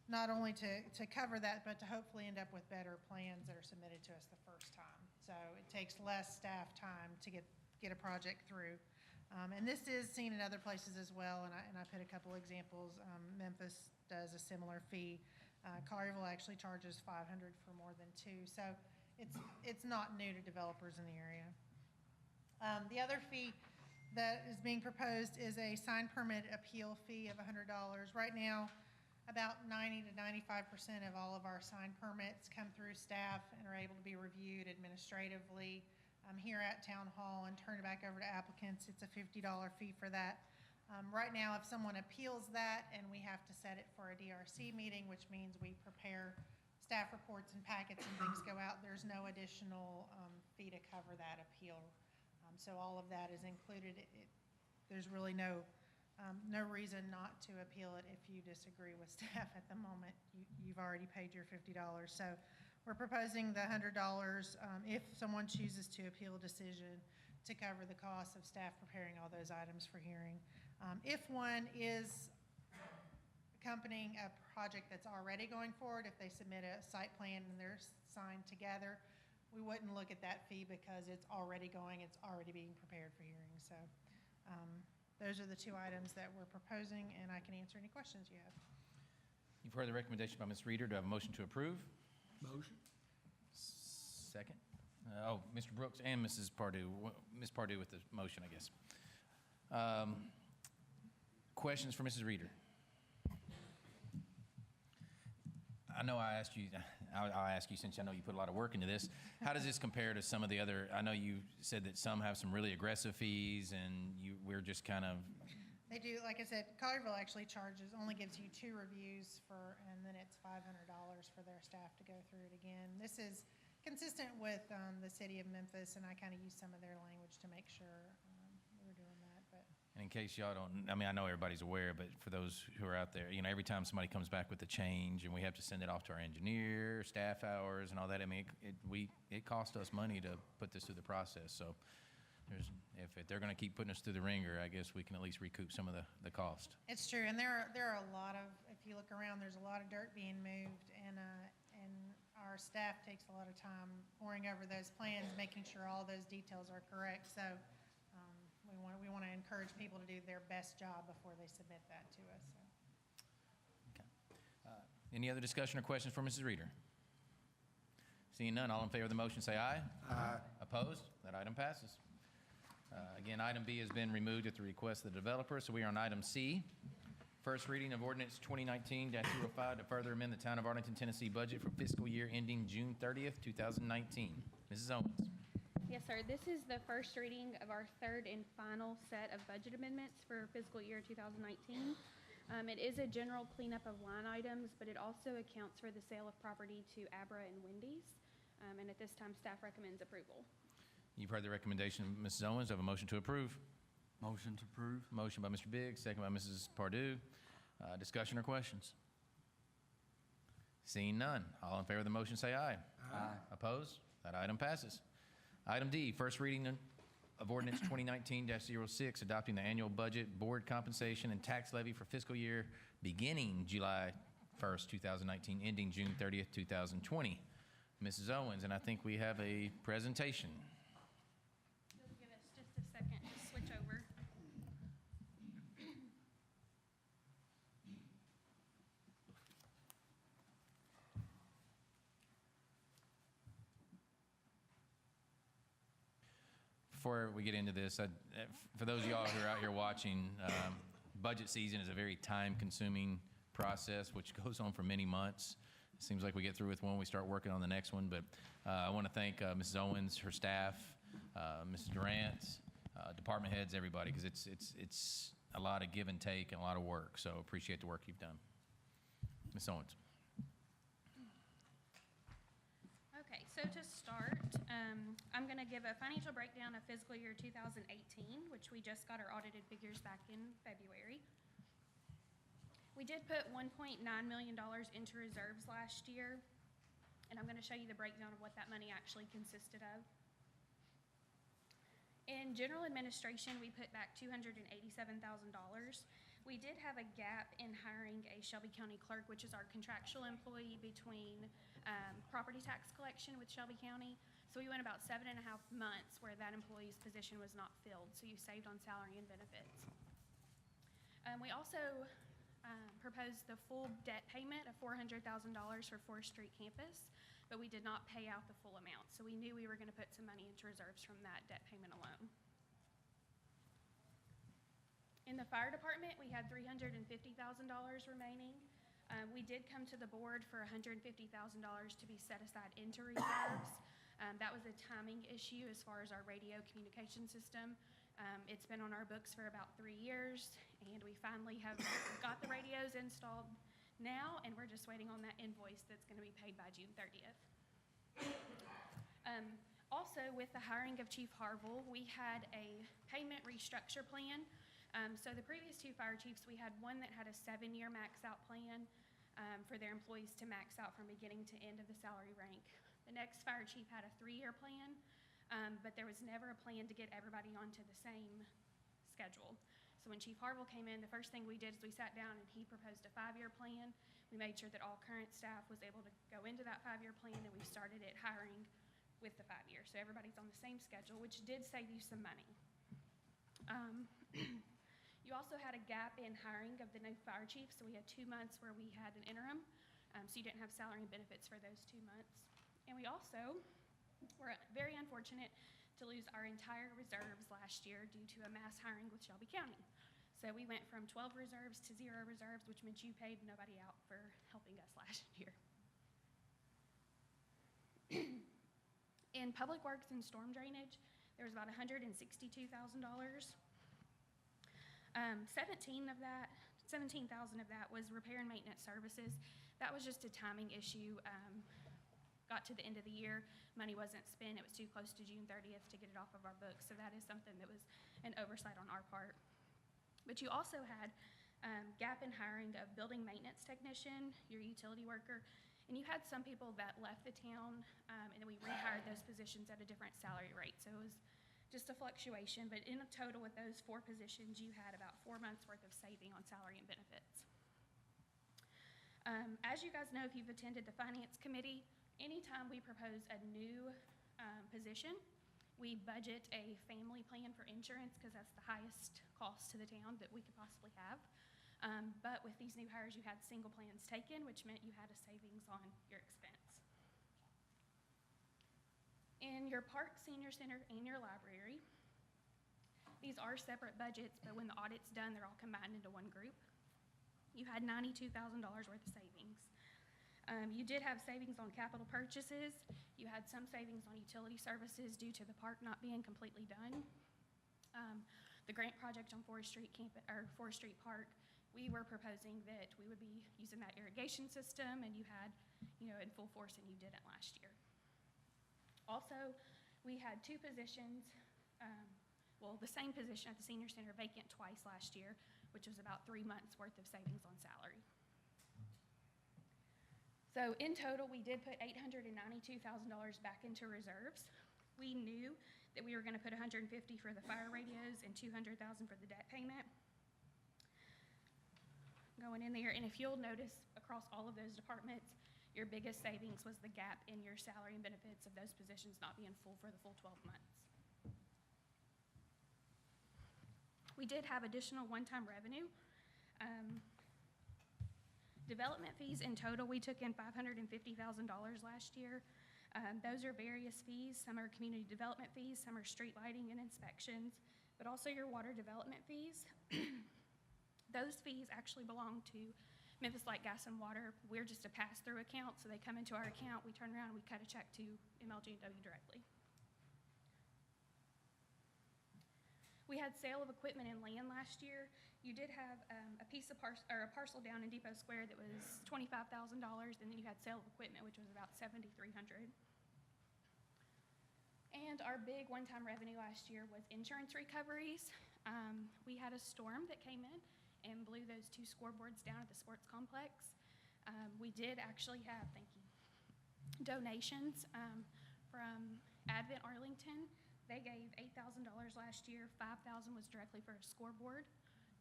not only to cover that, but to hopefully end up with better plans that are submitted to us the first time. So it takes less staff time to get a project through. And this is seen in other places as well, and I put a couple examples. Memphis does a similar fee. Collierville actually charges $500 for more than 2. So it's not new to developers in the area. The other fee that is being proposed is a sign permit appeal fee of $100. Right now, about 90 to 95% of all of our sign permits come through staff and are able to be reviewed administratively here at Town Hall and turned back over to applicants. It's a $50 fee for that. Right now, if someone appeals that and we have to set it for a DRC meeting, which means we prepare staff reports and packets and things go out, there's no additional fee to cover that appeal. So all of that is included. There's really no reason not to appeal it if you disagree with staff at the moment. You've already paid your $50. So we're proposing the $100 if someone chooses to appeal a decision to cover the cost of staff preparing all those items for hearing. If one is accompanying a project that's already going forward, if they submit a site plan and they're signed together, we wouldn't look at that fee because it's already going, it's already being prepared for hearing. So those are the 2 items that we're proposing, and I can answer any questions you have. You've heard the recommendation by Ms. Reeder. Do I have a motion to approve? Motion. Second. Mr. Brooks and Mrs. Pardue. Ms. Pardue with the motion, I guess. Questions for Mrs. Reeder? I know I asked you, I'll ask you since I know you put a lot of work into this. How does this compare to some of the other, I know you said that some have some really aggressive fees and we're just kind of. They do, like I said, Collierville actually only gives you 2 reviews and then it's $500 for their staff to go through it again. This is consistent with the city of Memphis, and I kind of use some of their language to make sure we're doing that. But And in case y'all don't, I mean, I know everybody's aware, but for those who are out there, every time somebody comes back with a change and we have to send it off to our engineer, staff hours and all that, I mean, it costs us money to put this through the process. So if they're going to keep putting us through the ringer, I guess we can at least recoup some of the cost. it's true, and there are a lot of, if you look around, there's a lot of dirt being moved, and our staff takes a lot of time poring over those plans, making sure all those details are correct. So we want to encourage people to do their best job before they submit that to us. So. Okay. Any other discussion or questions for Mrs. Reeder? Seeing none, all in favor of the motion say aye. Aye. Opposed? That item passes. Again, item B has been removed at the request of the developer, so we are on item C. First reading of ordinance 2019-205 to further amend the Town of Arlington, Tennessee budget for fiscal year ending June 30th, 2019. Mrs. Owens. Yes, sir. This is the first reading of our 3rd and final set of budget amendments for fiscal year 2019. It is a general cleanup of line items, but it also accounts for the sale of property to Abra and Wendy's. And at this time, staff recommends approval. You've heard the recommendation of Mrs. Owens. I have a motion to approve. Motion to approve. Motion by Mr. Biggs, second by Mrs. Pardue. Discussion or questions? Seeing none, all in favor of the motion say aye. Aye. Opposed? That item passes. Item D, first reading of ordinance 2019-06, adopting the annual budget, board compensation, and tax levy for fiscal year beginning July 1st, 2019, ending June 30th, 2020. Mrs. Owens, and I think we have a presentation. Give us just a second to switch over. before we get into this, for those of y'all who are out here watching, budget season is a very time-consuming process, which goes on for many months. It seems like we get through with one, we start working on the next one. But I want to thank Mrs. Owens, her staff, Mrs. Durant, department heads, everybody, because it's a lot of give and take and a lot of work. So appreciate the work you've done. Ms. Owens. Okay, so to start, I'm going to give a financial breakdown of fiscal year 2018, which we just got our audited figures back in February. We did put $1.9 million into reserves last year, and I'm going to show you the breakdown of what that money actually consisted of. In general administration, we put back $287,000. We did have a gap in hiring a Shelby County clerk, which is our contractual employee between property tax collection with Shelby County. So we went about 7.5 months where that employee's position was not filled, so you saved on salary and benefits. We also proposed the full debt payment of $400,000 for Forest Street campus, but we did not pay out the full amount. So we knew we were going to put some money into reserves from that debt payment alone. In the fire department, we had $350,000 remaining. We did come to the board for $150,000 to be set aside into reserves. That was a timing issue as far as our radio communication system. It's been on our books for about 3 years, and we finally have got the radios installed now, and we're just waiting on that invoice that's going to be paid by June 30th. Also, with the hiring of Chief Harville, we had a payment restructure plan. So the previous 2 fire chiefs, we had one that had a 7-year max-out plan for their employees to max out from beginning to end of the salary rank. The next fire chief had a 3-year plan, but there was never a plan to get everybody onto the same schedule. So when Chief Harville came in, the first thing we did is we sat down and he proposed a 5-year plan. We made sure that all current staff was able to go into that 5-year plan, and we started it hiring with the 5 years. So everybody's on the same schedule, which did save you some money. You also had a gap in hiring of the new fire chief, so we had 2 months where we had an interim, so you didn't have salary and benefits for those 2 months. And we also were very unfortunate to lose our entire reserves last year due to a mass hiring with Shelby County. So we went from 12 reserves to 0 reserves, which meant you paid nobody out for helping us last year. In public works and storm drainage, there was about $162,000. 17,000 of that was repair and maintenance services. That was just a timing issue. Got to the end of the year, money wasn't spent. It was too close to June 30th to get it off of our books. So that is something that was an oversight on our part. But you also had gap in hiring of building maintenance technician, your utility worker, and you had some people that left the town, and then we rehired those positions at a different salary rate. So it was just a fluctuation, but in total with those 4 positions, you had about 4 months worth of saving on salary and benefits. As you guys know, if you've attended the Finance Committee, anytime we propose a new position, we budget a family plan for insurance because that's the highest cost to the town that we could possibly have. But with these new hires, you had single plans taken, which meant you had a savings on your expense. In your park, senior center, and your library, these are separate budgets, but when the audit's done, they're all combined into one group. You had $92,000 worth of savings. You did have savings on capital purchases. You had some savings on utility services due to the park not being completely done. The grant project on Forest Street Park, we were proposing that we would be using that irrigation system, and you had, in full force, and you didn't last year. Also, we had 2 positions, the same position at the senior center vacant twice last year, which was about 3 months worth of savings on salary. So in total, we did put $892,000 back into reserves. We knew that we were going to put $150,000 for the fire radios and $200,000 for the debt payment going in there. And if you'll notice across all of those departments, your biggest savings was the gap in your salary and benefits of those positions not being full for the full 12 months. We did have additional one-time revenue. Development fees in total, we took in $550,000 last year. Those are various fees. Some are community development fees, some are street lighting and inspections, but also your water development fees. Those fees actually belong to Memphis Light Gas and Water. We're just a pass-through account, so they come into our account, we turn around, and we cut a check to MLG&W directly. We had sale of equipment and land last year. You did have a piece of a parcel down in Depot Square that was $25,000, and then you had sale of equipment, which was about $7,300. And our big one-time revenue last year was insurance recoveries. We had a storm that came in and blew those 2 scoreboards down at the sports complex. We did actually have, thank you, donations from Advent Arlington. They gave $8,000 last year. $5,000 was directly for a scoreboard.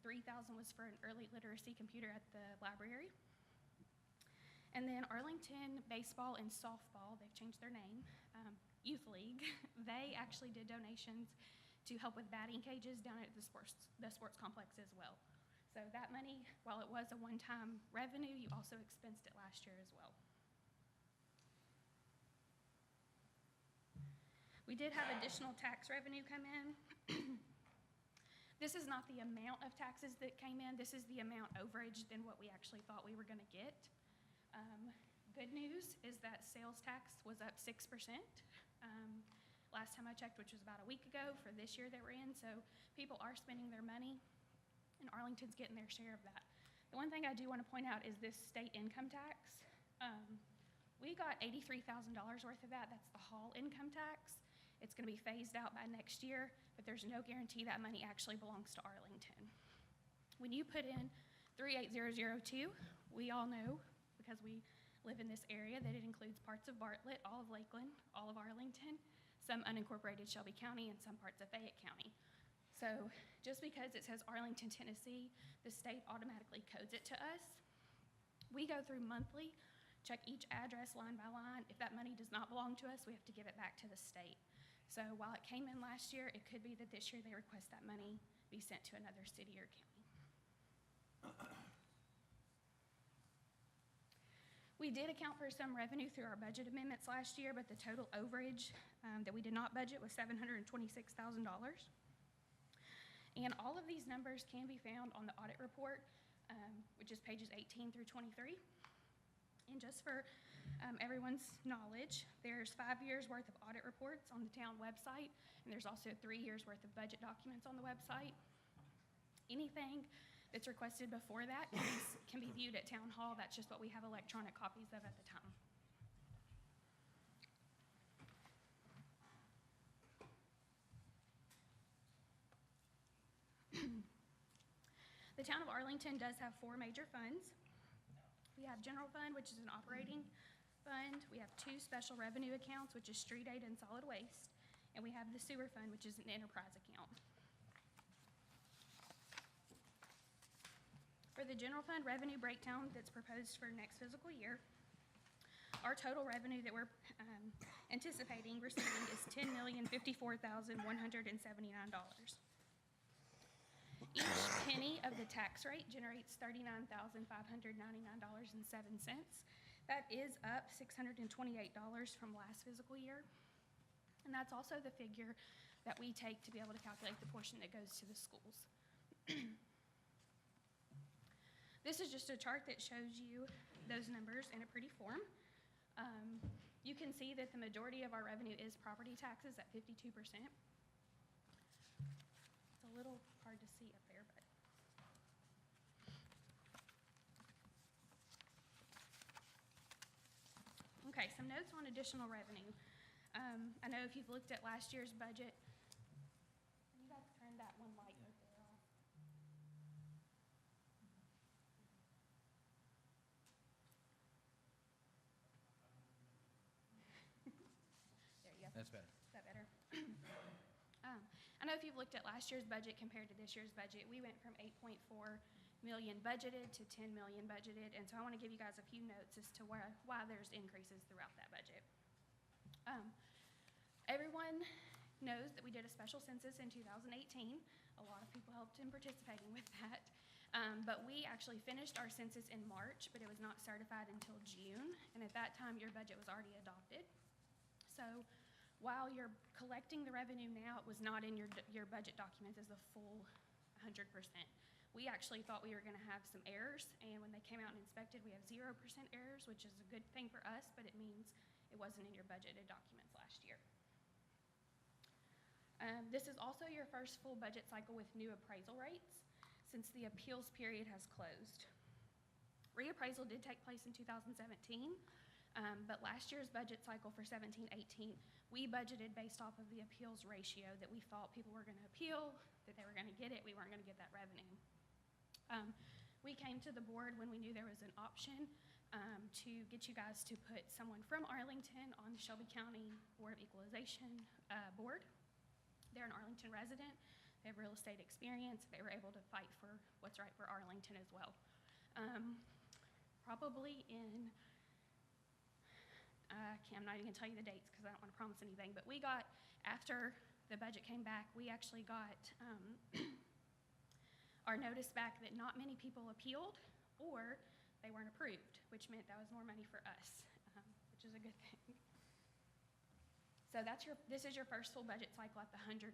$3,000 was for an early literacy computer at the library. And then Arlington Baseball and Softball, they've changed their name, Youth League, they actually did donations to help with batting cages down at the sports complex as well. So that money, while it was a one-time revenue, you also expensed it last year as well. We did have additional tax revenue come in. This is not the amount of taxes that came in. This is the amount overage than what we actually thought we were going to get. Good news is that sales tax was up 6%. Last time I checked, which was about a week ago for this year that we're in, so people are spending their money, and Arlington's getting their share of that. The one thing I do want to point out is this state income tax. We got $83,000 worth of that. That's the Hall income tax. It's going to be phased out by next year, but there's no guarantee that money actually belongs to Arlington. When you put in 38002, we all know, because we live in this area, that it includes parts of Bartlett, all of Lakeland, all of Arlington, some unincorporated Shelby County, and some parts of Fayette County. So just because it says Arlington, Tennessee, the state automatically codes it to us. We go through monthly, check each address line by line. If that money does not belong to us, we have to give it back to the state. So while it came in last year, it could be that this year they request that money be sent to another city or county. We did account for some revenue through our budget amendments last year, but the total overage that we did not budget was $726,000. And all of these numbers can be found on the audit report, which is pages 18 through 23. And just for everyone's knowledge, there's 5 years worth of audit reports on the town website, and there's also 3 years worth of budget documents on the website. Anything that's requested before that can be viewed at Town Hall. That's just what we have electronic copies of at the time. The town of Arlington does have 4 major funds. We have general fund, which is an operating fund. We have 2 special revenue accounts, which is street aid and solid waste. And we have the sewer fund, which is an enterprise account. For the general fund revenue breakdown that's proposed for next fiscal year, our total revenue that we're anticipating receiving is $10,054,179. Each penny of the tax rate generates $39,599.07. That is up $628 from last fiscal year. And that's also the figure that we take to be able to calculate the portion that goes to the schools. This is just a chart that shows you those numbers in a pretty form. You can see that the majority of our revenue is property taxes at 52%. It's a little hard to see up there, but. Okay, some notes on additional revenue. I know if you've looked at last year's budget, you guys turn that one light right there off. There you go. That's better. Is that better? I know if you've looked at last year's budget compared to this year's budget, we went from 8.4 million budgeted to 10 million budgeted, and so I want to give you guys a few notes as to why there's increases throughout that budget. Everyone knows that we did a special census in 2018. A lot of people helped in participating with that. But we actually finished our census in March, but it was not certified until June, and at that time, your budget was already adopted. So while you're collecting the revenue now, it was not in your budget documents as a full 100%. We actually thought we were gonna have some errors, and when they came out and inspected, we have 0% errors, which is a good thing for us, but it means it wasn't in your budgeted documents last year. This is also your first full budget cycle with new appraisal rates since the appeals period has closed. Reappraisal did take place in 2017, but last year's budget cycle for 17-18, we budgeted based off of the appeals ratio that we thought people were gonna appeal, that they were gonna get it, we weren't gonna get that revenue. We came to the board when we knew there was an option to get you guys to put someone from Arlington on the Shelby County Board of Equalization board. They're an Arlington resident, they have real estate experience, they were able to fight for what's right for Arlington as well. Probably in, I'm not even gonna tell you the dates because I don't wanna promise anything, but we got, after the budget came back, we actually got our notice back that not many people appealed or they weren't approved, which meant that was more money for us, which is a good thing. So this is your first full budget cycle at the 100%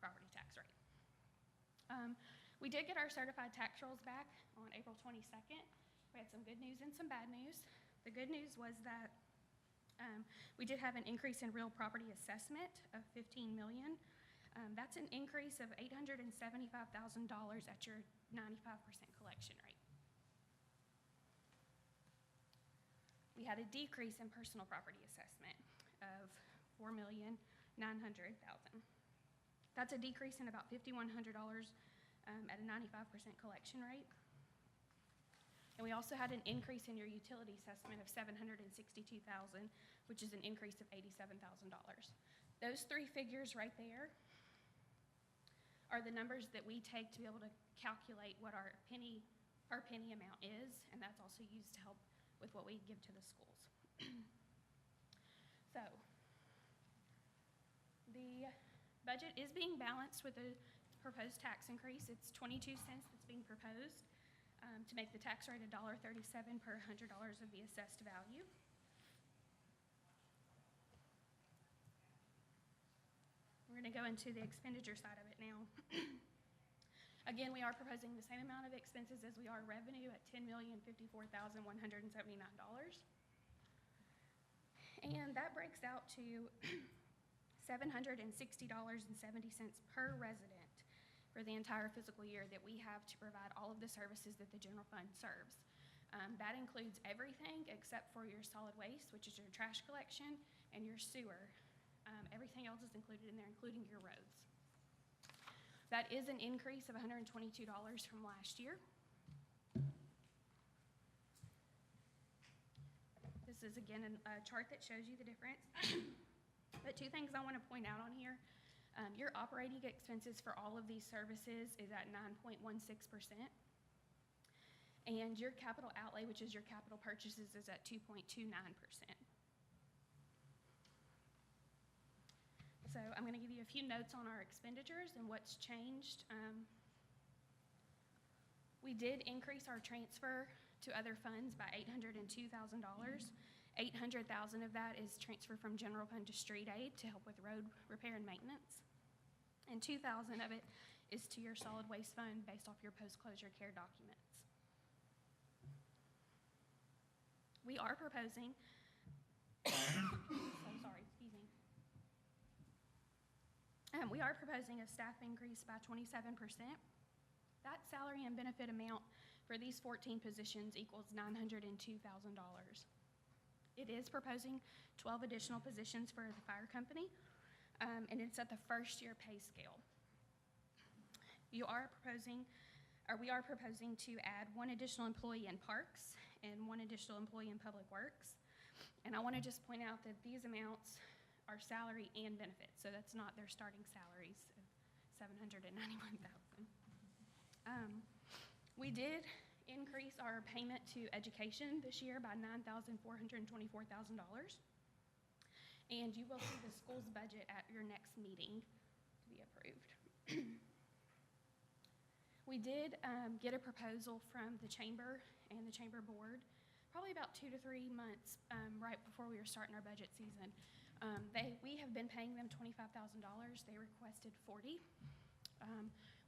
property tax rate. We did get our certified tax rolls back on April 22nd. We had some good news and some bad news. The good news was that we did have an increase in real property assessment of $15 million. That's an increase of $875,000 at your 95% collection rate. We had a decrease in personal property assessment of $4,900,000. That's a decrease in about $5,100 at a 95% collection rate. And we also had an increase in your utility assessment of $762,000, which is an increase of $87,000. Those three figures right there are the numbers that we take to be able to calculate what our penny per penny amount is, and that's also used to help with what we give to the schools. So, the budget is being balanced with a proposed tax increase. It's 22 cents that's being proposed to make the tax rate $1.37 per $100 of the assessed value. We're going to go into the expenditure side of it now. Again, we are proposing the same amount of expenses as we are revenue at $10,054,179. And that breaks out to $760.70 per resident for the entire fiscal year that we have to provide all of the services that the general fund serves. That includes everything except for your solid waste, which is your trash collection, and your sewer. Everything else is included in there, including your roads. That is an increase of $122 from last year. This is, again, a chart that shows you the difference. But two things I want to point out on here. Your operating expenses for all of these services is at 9.16%. And your capital outlay, which is your capital purchases, is at 2.29%. So I'm going to give you a few notes on our expenditures and what's changed. We did increase our transfer to other funds by $802,000. $800,000 of that is transfer from general fund to street aid to help with road repair and maintenance. And $2,000 of it is to your solid waste fund based off your post-closure care documents. We are proposing, we are proposing a staff increase by 27%. That salary and benefit amount for these 14 positions equals $902,000. It is proposing 12 additional positions for the fire company, and it's at the first year pay scale. We are proposing to add 1 additional employee in parks and 1 additional employee in public works. And I want to just point out that these amounts are salary and benefits, so that's not their starting salaries of $791,000. We did increase our payment to education this year by $9,424,000, and you will see the school's budget at your next meeting to be approved. We did get a proposal from the chamber and the chamber board probably about 2 to 3 months right before we were starting our budget season. We have been paying them $25,000. They requested 40.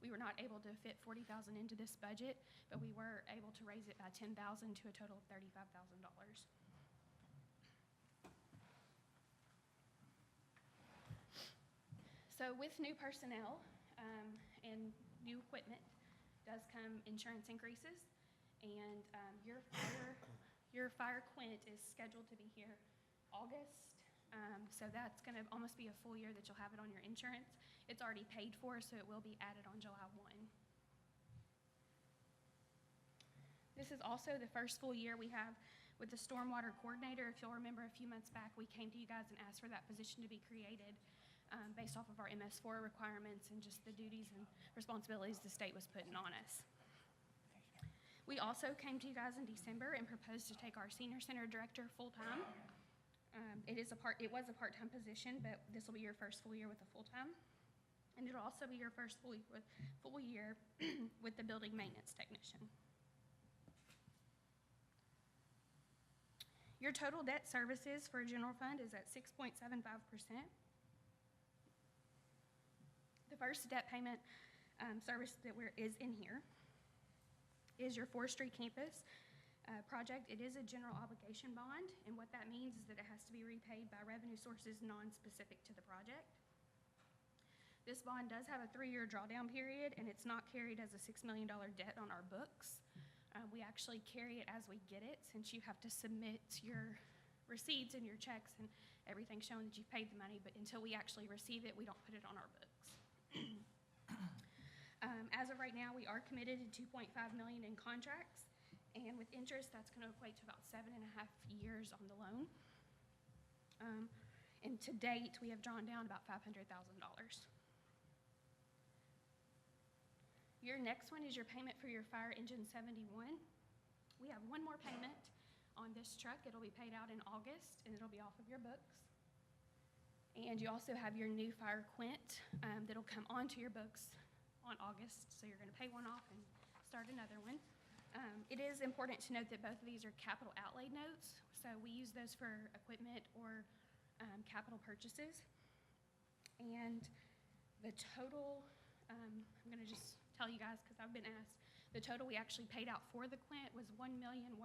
We were not able to fit 40,000 into this budget, but we were able to raise it by 10,000 to a total of $35,000. So with new personnel and new equipment does come insurance increases, and your fire quint is scheduled to be here August. So that's going to almost be a full year that you'll have it on your insurance. It's already paid for, so it will be added on July 1. This is also the first full year we have with the stormwater coordinator. If you'll remember a few months back, we came to you guys and asked for that position to be created based off of our MS4 requirements and just the duties and responsibilities the state was putting on us. We also came to you guys in December and proposed to take our senior center director full-time. It was a part-time position, but this will be your first full year with a full-time. And it'll also be your first full year with the building maintenance technician. Your total debt services for a general fund is at 6.75%. The first debt payment service that is in here is your forestry campus project. It is a general obligation bond, and what that means is that it has to be repaid by revenue sources non-specific to the project. This bond does have a 3-year drawdown period, and it's not carried as a $6 million debt on our books. We actually carry it as we get it, since you have to submit your receipts and your checks and everything showing that you've paid the money, but until we actually receive it, we don't put it on our books. As of right now, we are committed to $2.5 million in contracts. And with interest, that's going to equate to about 7.5 years on the loan. And to date, we have drawn down about $500,000. Your next one is your payment for your fire engine 71. We have one more payment on this truck. It'll be paid out in August, and it'll be off of your books. And you also have your new fire quint that'll come onto your books on August. So you're going to pay one off and start another one. It is important to note that both of these are capital outlay notes, so we use those for equipment or capital purchases. And the total, I'm going to just tell you guys because I've been asked, the total we actually paid out for the quint was $1,125,026.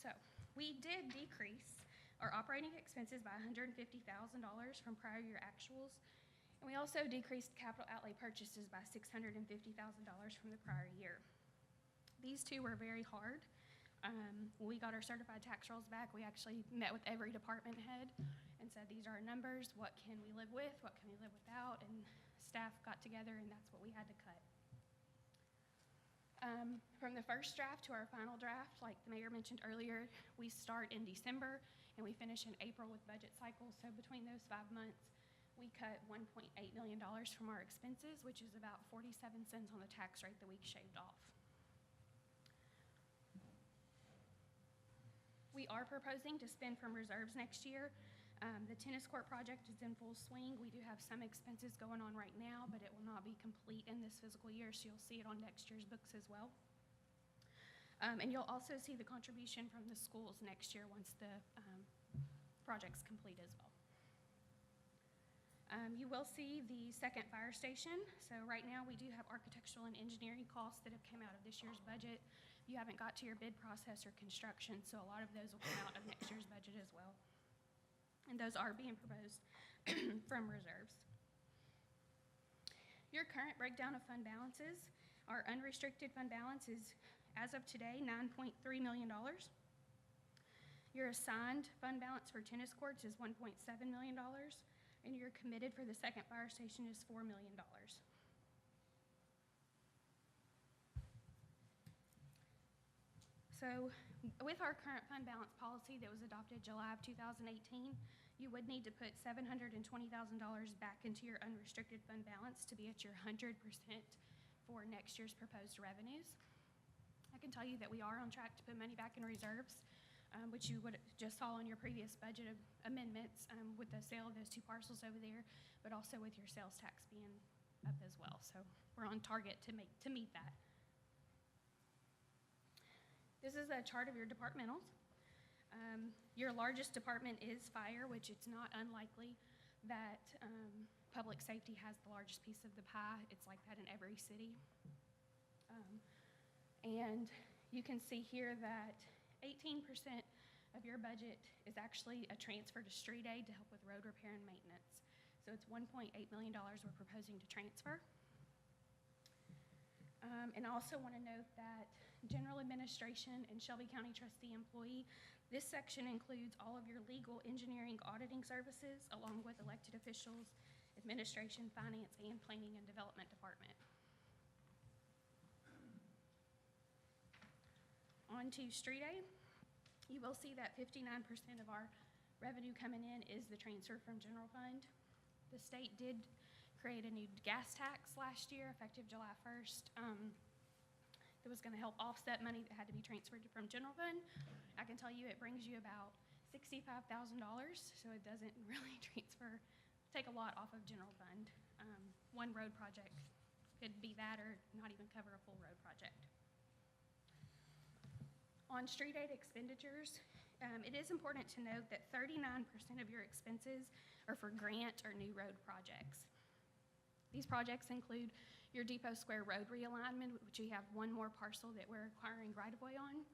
So we did decrease our operating expenses by $150,000 from prior year actuals, and we also decreased capital outlay purchases by $650,000 from the prior year. These two were very hard. When we got our certified tax rolls back, we actually met with every department head and said, these are our numbers, what can we live with, what can we live without, and staff got together and that's what we had to cut. From the first draft to our final draft, like the mayor mentioned earlier, we start in December and we finish in April with budget cycles. So between those 5 months, we cut $1.8 million from our expenses, which is about 47 cents on the tax rate that we shaved off. We are proposing to spend from reserves next year. The tennis court project is in full swing. We do have some expenses going on right now, but it will not be complete in this fiscal year, so you'll see it on next year's books as well. And you'll also see the contribution from the schools next year once the project's complete as well. You will see the second fire station. So right now we do have architectural and engineering costs that have come out of this year's budget. You haven't got to your bid process or construction, so a lot of those will come out of next year's budget as well. And those are being proposed from reserves. Your current breakdown of fund balances, our unrestricted fund balance is, as of today, $9.3 million. Your assigned fund balance for tennis courts is $1.7 million, and your committed for the second fire station is $4 million. So with our current fund balance policy that was adopted July of 2018, you would need to put $720,000 back into your unrestricted fund balance to be at your 100% for next year's proposed revenues. I can tell you that we are on track to put money back in reserves, which you would just saw on your previous budget amendments with the sale of those 2 parcels over there, but also with your sales tax being up as well. So we're on target to meet that. This is a chart of your departmentals. Your largest department is fire, which it's not unlikely that public safety has the largest piece of the pie. It's like that in every city. And you can see here that 18% of your budget is actually a transfer to street aid to help with road repair and maintenance. So it's $1.8 million we're proposing to transfer. And I also want to note that general administration and Shelby County trustee employee, this section includes all of your legal, engineering, auditing services, along with elected officials, administration, finance, and planning and development department. On to street aid. You will see that 59% of our revenue coming in is the transfer from general fund. The state did create a new gas tax last year, effective July 1st. That was gonna help offset money that had to be transferred from general fund. I can tell you it brings you about $65,000, so it doesn't really take a lot off of general fund. One road project could be that or not even cover a full road project. On street aid expenditures, it is important to note that 39% of your expenses are for grant or new road projects. These projects include your Depot Square Road realignment, which we have one more parcel that we're acquiring right-of-way on.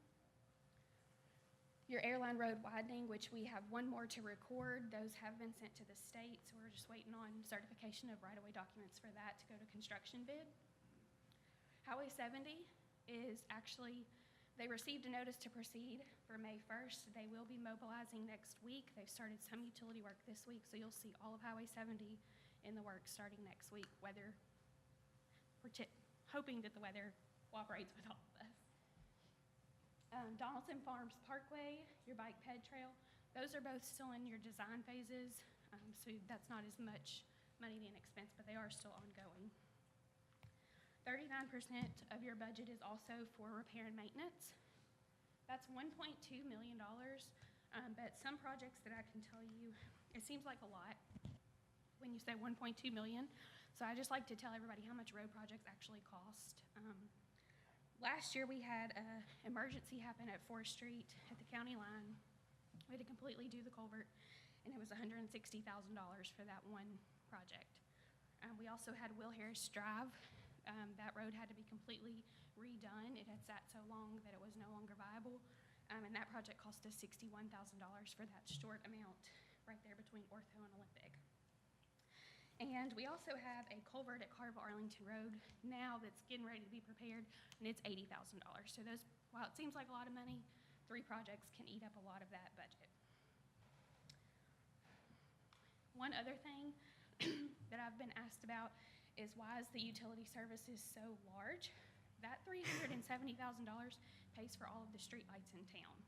Your Airline Road widening, which we have one more to record. Those have been sent to the state, so we're just waiting on certification of right-of-way documents for that to go to construction bid. Highway 70 is actually, they received a notice to proceed for May 1st. They will be mobilizing next week. They've started some utility work this week, so you'll see all of Highway 70 in the works starting next week. Hoping that the weather cooperates with all of us. Donaldson Farms Parkway, your bike ped trail, those are both still in your design phases, so that's not as much money and expense, but they are still ongoing. 39% of your budget is also for repair and maintenance. That's $1.2 million, but some projects that I can tell you, it seems like a lot when you say 1.2 million. So I just like to tell everybody how much road projects actually cost. Last year we had an emergency happen at 4th Street at the county line. We had to completely do the culvert, and it was $160,000 for that one project. We also had Will Harris Drive. That road had to be completely redone. It had sat so long that it was no longer viable, and that project cost us $61,000 for that short amount right there between Ortho and Olympic. And we also have a culvert at Carville Arlington Road now that's getting ready to be prepared, and it's $80,000. So those, while it seems like a lot of money, 3 projects can eat up a lot of that budget. One other thing that I've been asked about is why is the utility services so large? That $370,000 pays for all of the streetlights in town.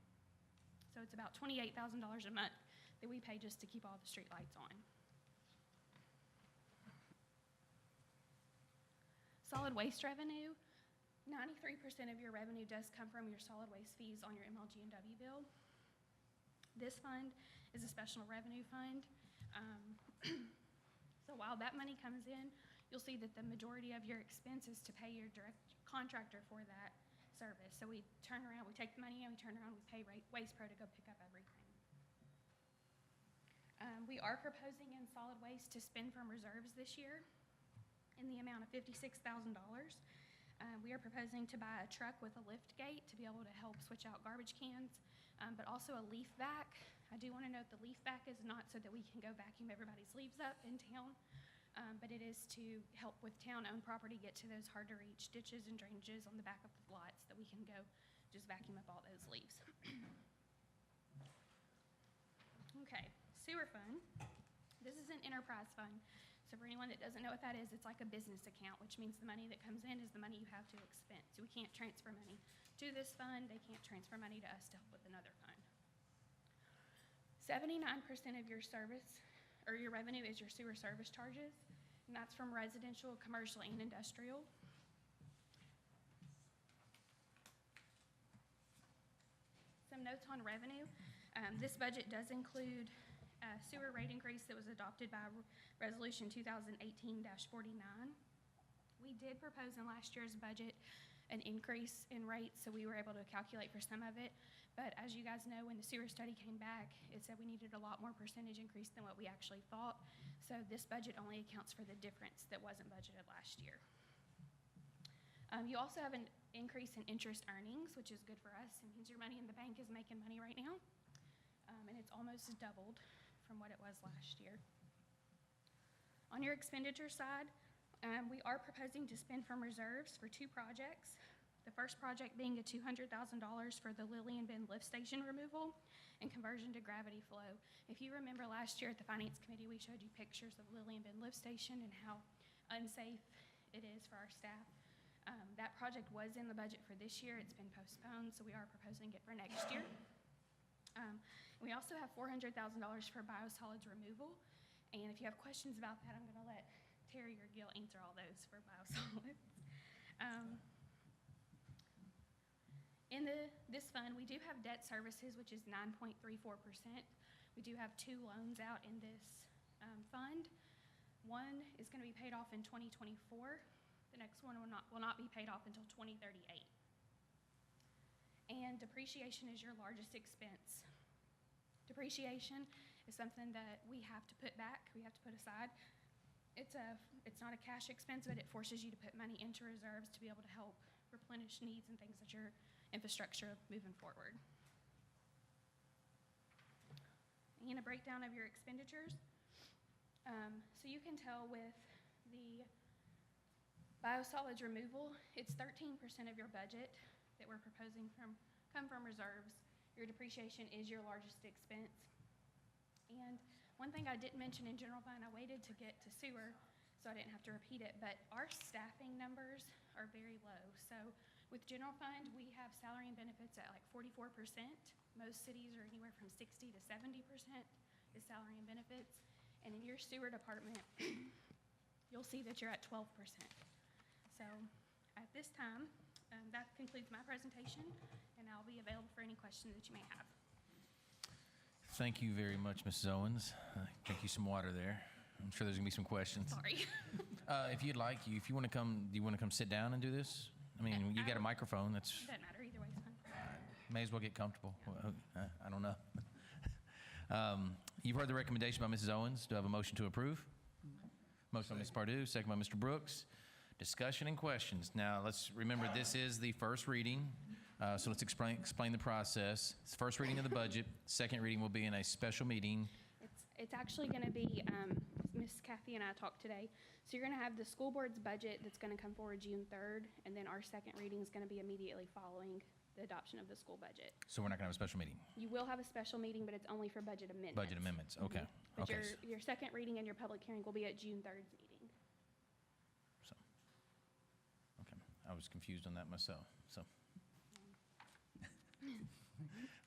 So it's about $28,000 a month that we pay just to keep all the streetlights on. Solid waste revenue, 93% of your revenue does come from your solid waste fees on your MLG&W bill. This fund is a special revenue fund. So while that money comes in, you'll see that the majority of your expense is to pay your direct contractor for that service. So we turn around, we take the money and we turn around, we pay Waste Pro to go pick up everything. We are proposing in solid waste to spend from reserves this year in the amount of $56,000. We are proposing to buy a truck with a lift gate to be able to help switch out garbage cans, but also a leaf vac. I do want to note the leaf vac is not so that we can go vacuum everybody's leaves up in town, but it is to help with town-owned property get to those hard-to-reach ditches and drainages on the back of the lots that we can go just vacuum up all those leaves. Okay, sewer fund. This is an enterprise fund. So for anyone that doesn't know what that is, it's like a business account, which means the money that comes in is the money you have to expense. So we can't transfer money to this fund. They can't transfer money to us to help with another fund. 79% of your service or your revenue is your sewer service charges, and that's from residential, commercial, and industrial. Some notes on revenue. This budget does include a sewer rate increase that was adopted by Resolution 2018-49. We did propose in last year's budget an increase in rates, so we were able to calculate for some of it. But as you guys know, when the sewer study came back, it said we needed a lot more percentage increase than what we actually thought. So this budget only accounts for the difference that wasn't budgeted last year. You also have an increase in interest earnings, which is good for us. It means your money in the bank is making money right now. And it's almost doubled from what it was last year. On your expenditure side, we are proposing to spend from reserves for 2 projects. The first project being a $200,000 for the Lily and Bend lift station removal and conversion to gravity flow. If you remember last year at the Finance Committee, we showed you pictures of Lily and Bend lift station and how unsafe it is for our staff. That project was in the budget for this year. It's been postponed, so we are proposing it for next year. We also have $400,000 for biosolids removal. And if you have questions about that, I'm going to let Terry or Gil answer all those for biosolids. In this fund, we do have debt services, which is 9.34%. We do have 2 loans out in this fund. One is going to be paid off in 2024. The next one will not be paid off until 2038. And depreciation is your largest expense. Depreciation is something that we have to put back, we have to put aside. It's not a cash expense, but it forces you to put money into reserves to be able to help replenish needs and things that your infrastructure moving forward. And a breakdown of your expenditures. So you can tell with the biosolids removal, it's 13% of your budget that we're proposing come from reserves. Your depreciation is your largest expense. And one thing I didn't mention in general fund, I waited to get to sewer, so I didn't have to repeat it, but our staffing numbers are very low. So with general fund, we have salary and benefits at like 44%. Most cities are anywhere from 60 to 70% is salary and benefits. And in your sewer department, you'll see that you're at 12%. So at this time, that concludes my presentation, and I'll be available for any questions that you may have. Thank you very much, Mrs. Owens. Drink you some water there. I'm sure there's gonna be some questions. Sorry. If you'd like, if you want to come, do you want to come sit down and do this? I mean, you got a microphone. That's Doesn't matter, either way is fine. may as well get comfortable. I don't know. You've heard the recommendation by Mrs. Owens. Do I have a motion to approve? Motion by Ms. Pardue, second by Mr. Brooks. Discussion and questions. Now, let's remember this is the first reading, so let's explain the process. It's the first reading of the budget. Second reading will be in a special meeting. It's actually going to be, Miss Kathy and I talked today. So you're going to have the school board's budget that's going to come forward June 3rd, and then our second reading is going to be immediately following the adoption of the school budget. So we're not going to have a special meeting? You will have a special meeting, but it's only for budget amendments. Budget amendments, okay. But Okay. your second reading and your public hearing will be at June 3rd's meeting. So, okay, I was confused on that myself, so.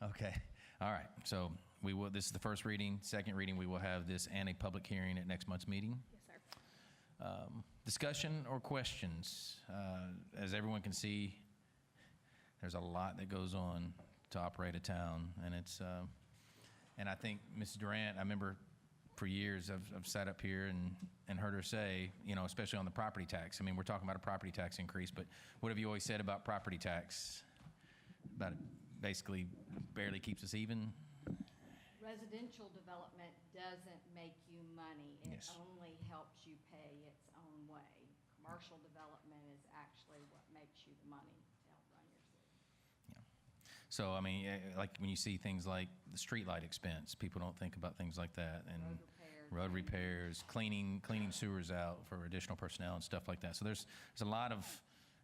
Okay, all right, so this is the first reading. Second reading, we will have this and a public hearing at next month's meeting. Yes, sir. Discussion or questions? As everyone can see, there's a lot that goes on to operate a town, and and I think Mrs. Durant, I remember for years I've sat up here and heard her say, especially on the property tax. I mean, we're talking about a property tax increase, but what have you always said about property tax? About it basically barely keeps us even? Residential development doesn't make you money. It Yes. only helps you pay its own way. Commercial development is actually what makes you the money to help run your city. So, I mean, like when you see things like the streetlight expense, people don't think about things like that. And road repairs, cleaning sewers out for additional personnel and stuff like that. So there's a lot of,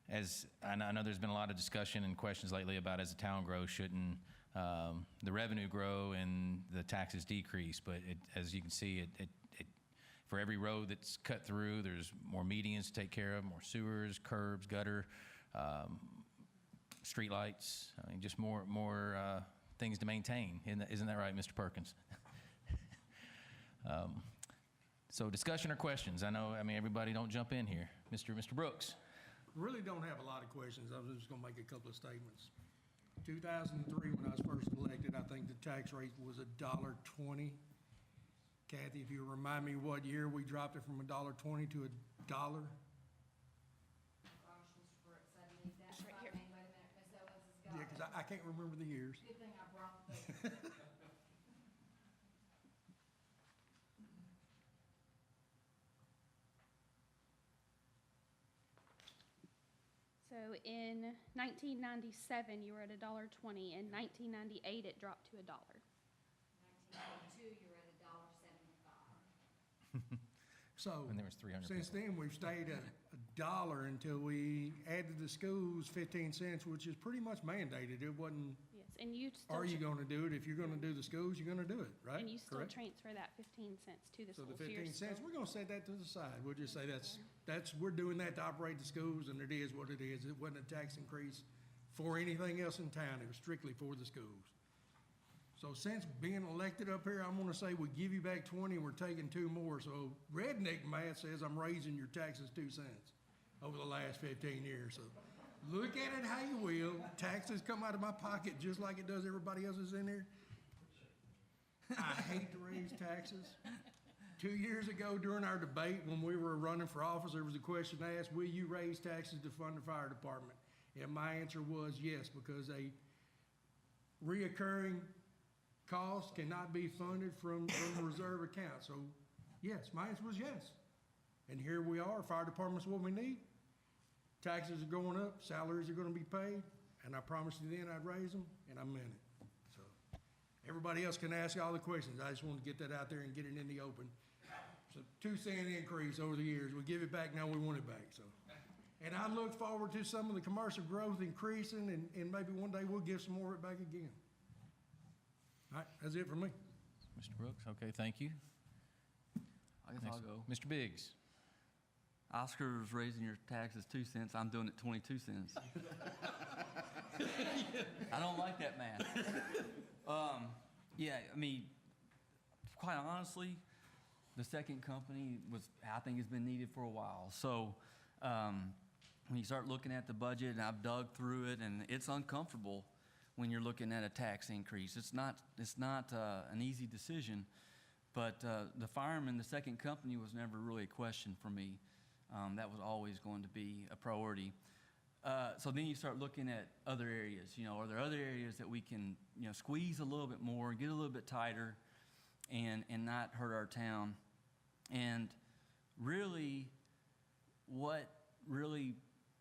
as I know there's been a lot of discussion and questions lately about as the town grows, shouldn't the revenue grow and the taxes decrease? But as you can see, for every road that's cut through, there's more medians to take care of, more sewers, curbs, gutter, streetlights. I mean, just more things to maintain. Isn't that right, Mr. Perkins? So discussion or questions? I mean, everybody don't jump in here. Mr. Brooks. Really don't have a lot of questions. I was just gonna make a couple of statements. 2003, when I was first elected, I think the tax rate was $1.20. Kathy, if you remind me what year we dropped it from $1.20 to $1? Gosh, Mr. Brooks, I need that Yeah, because I can't remember the years. Good thing I brought the paper. So in 1997, you were at $1.20. In 1998, it dropped to $1. 1982, you're at $1.75. So, When there was 300 since then, we've stayed at $1 until we added the schools 15 cents, which is pretty much mandated. It wasn't, Yes, and you still. are you gonna do it? If you're gonna do the schools, you're gonna do it, right? And you still Correct? transfer that 15 cents to the So schools. the you're 15 cents, still- we're gonna set that to the side. We'll just say we're doing that to operate the schools, and it is what it is. It wasn't a tax increase for anything else in town. It was strictly for the schools. So since being elected up here, I'm gonna say we give you back 20, and we're taking 2 more. So redneck math says I'm raising your taxes 2 cents over the last 15 years. So look at it how you will. Taxes come out of my pocket just like it does everybody else's in here. I hate to raise taxes. 2 years ago during our debate, when we were running for office, there was a question asked, will you raise taxes to fund the fire department? And my answer was yes, because a reoccurring cost cannot be funded from the reserve account. So, yes, my answer was yes. And here we are, fire department's what we need. Taxes are going up, salaries are gonna be paid, and I promised you then I'd raise them, and I meant it. So, everybody else can ask all the questions. I just wanted to get that out there and get it in the open. So 2-cent increase over the years. We give it back, now we want it back, so. And I look forward to some of the commercial growth increasing, and maybe one day we'll give some more of it back again. All right, that's it for me. Mr. Brooks, okay, thank you. I guess I'll go. Mr. Biggs. Oscar's raising your taxes 2 cents, I'm doing it 22 cents. I don't like that math. Yeah, I mean, quite honestly, the second company I think has been needed for a while. So when you start looking at the budget, and I've dug through it, and it's uncomfortable when you're looking at a tax increase. It's not an easy decision, but the fireman, the second company, was never really a question for me. That was always going to be a priority. So then you start looking at other areas. Are there other areas that we can, squeeze a little bit more, get a little bit tighter, and not hurt our town? And really, what really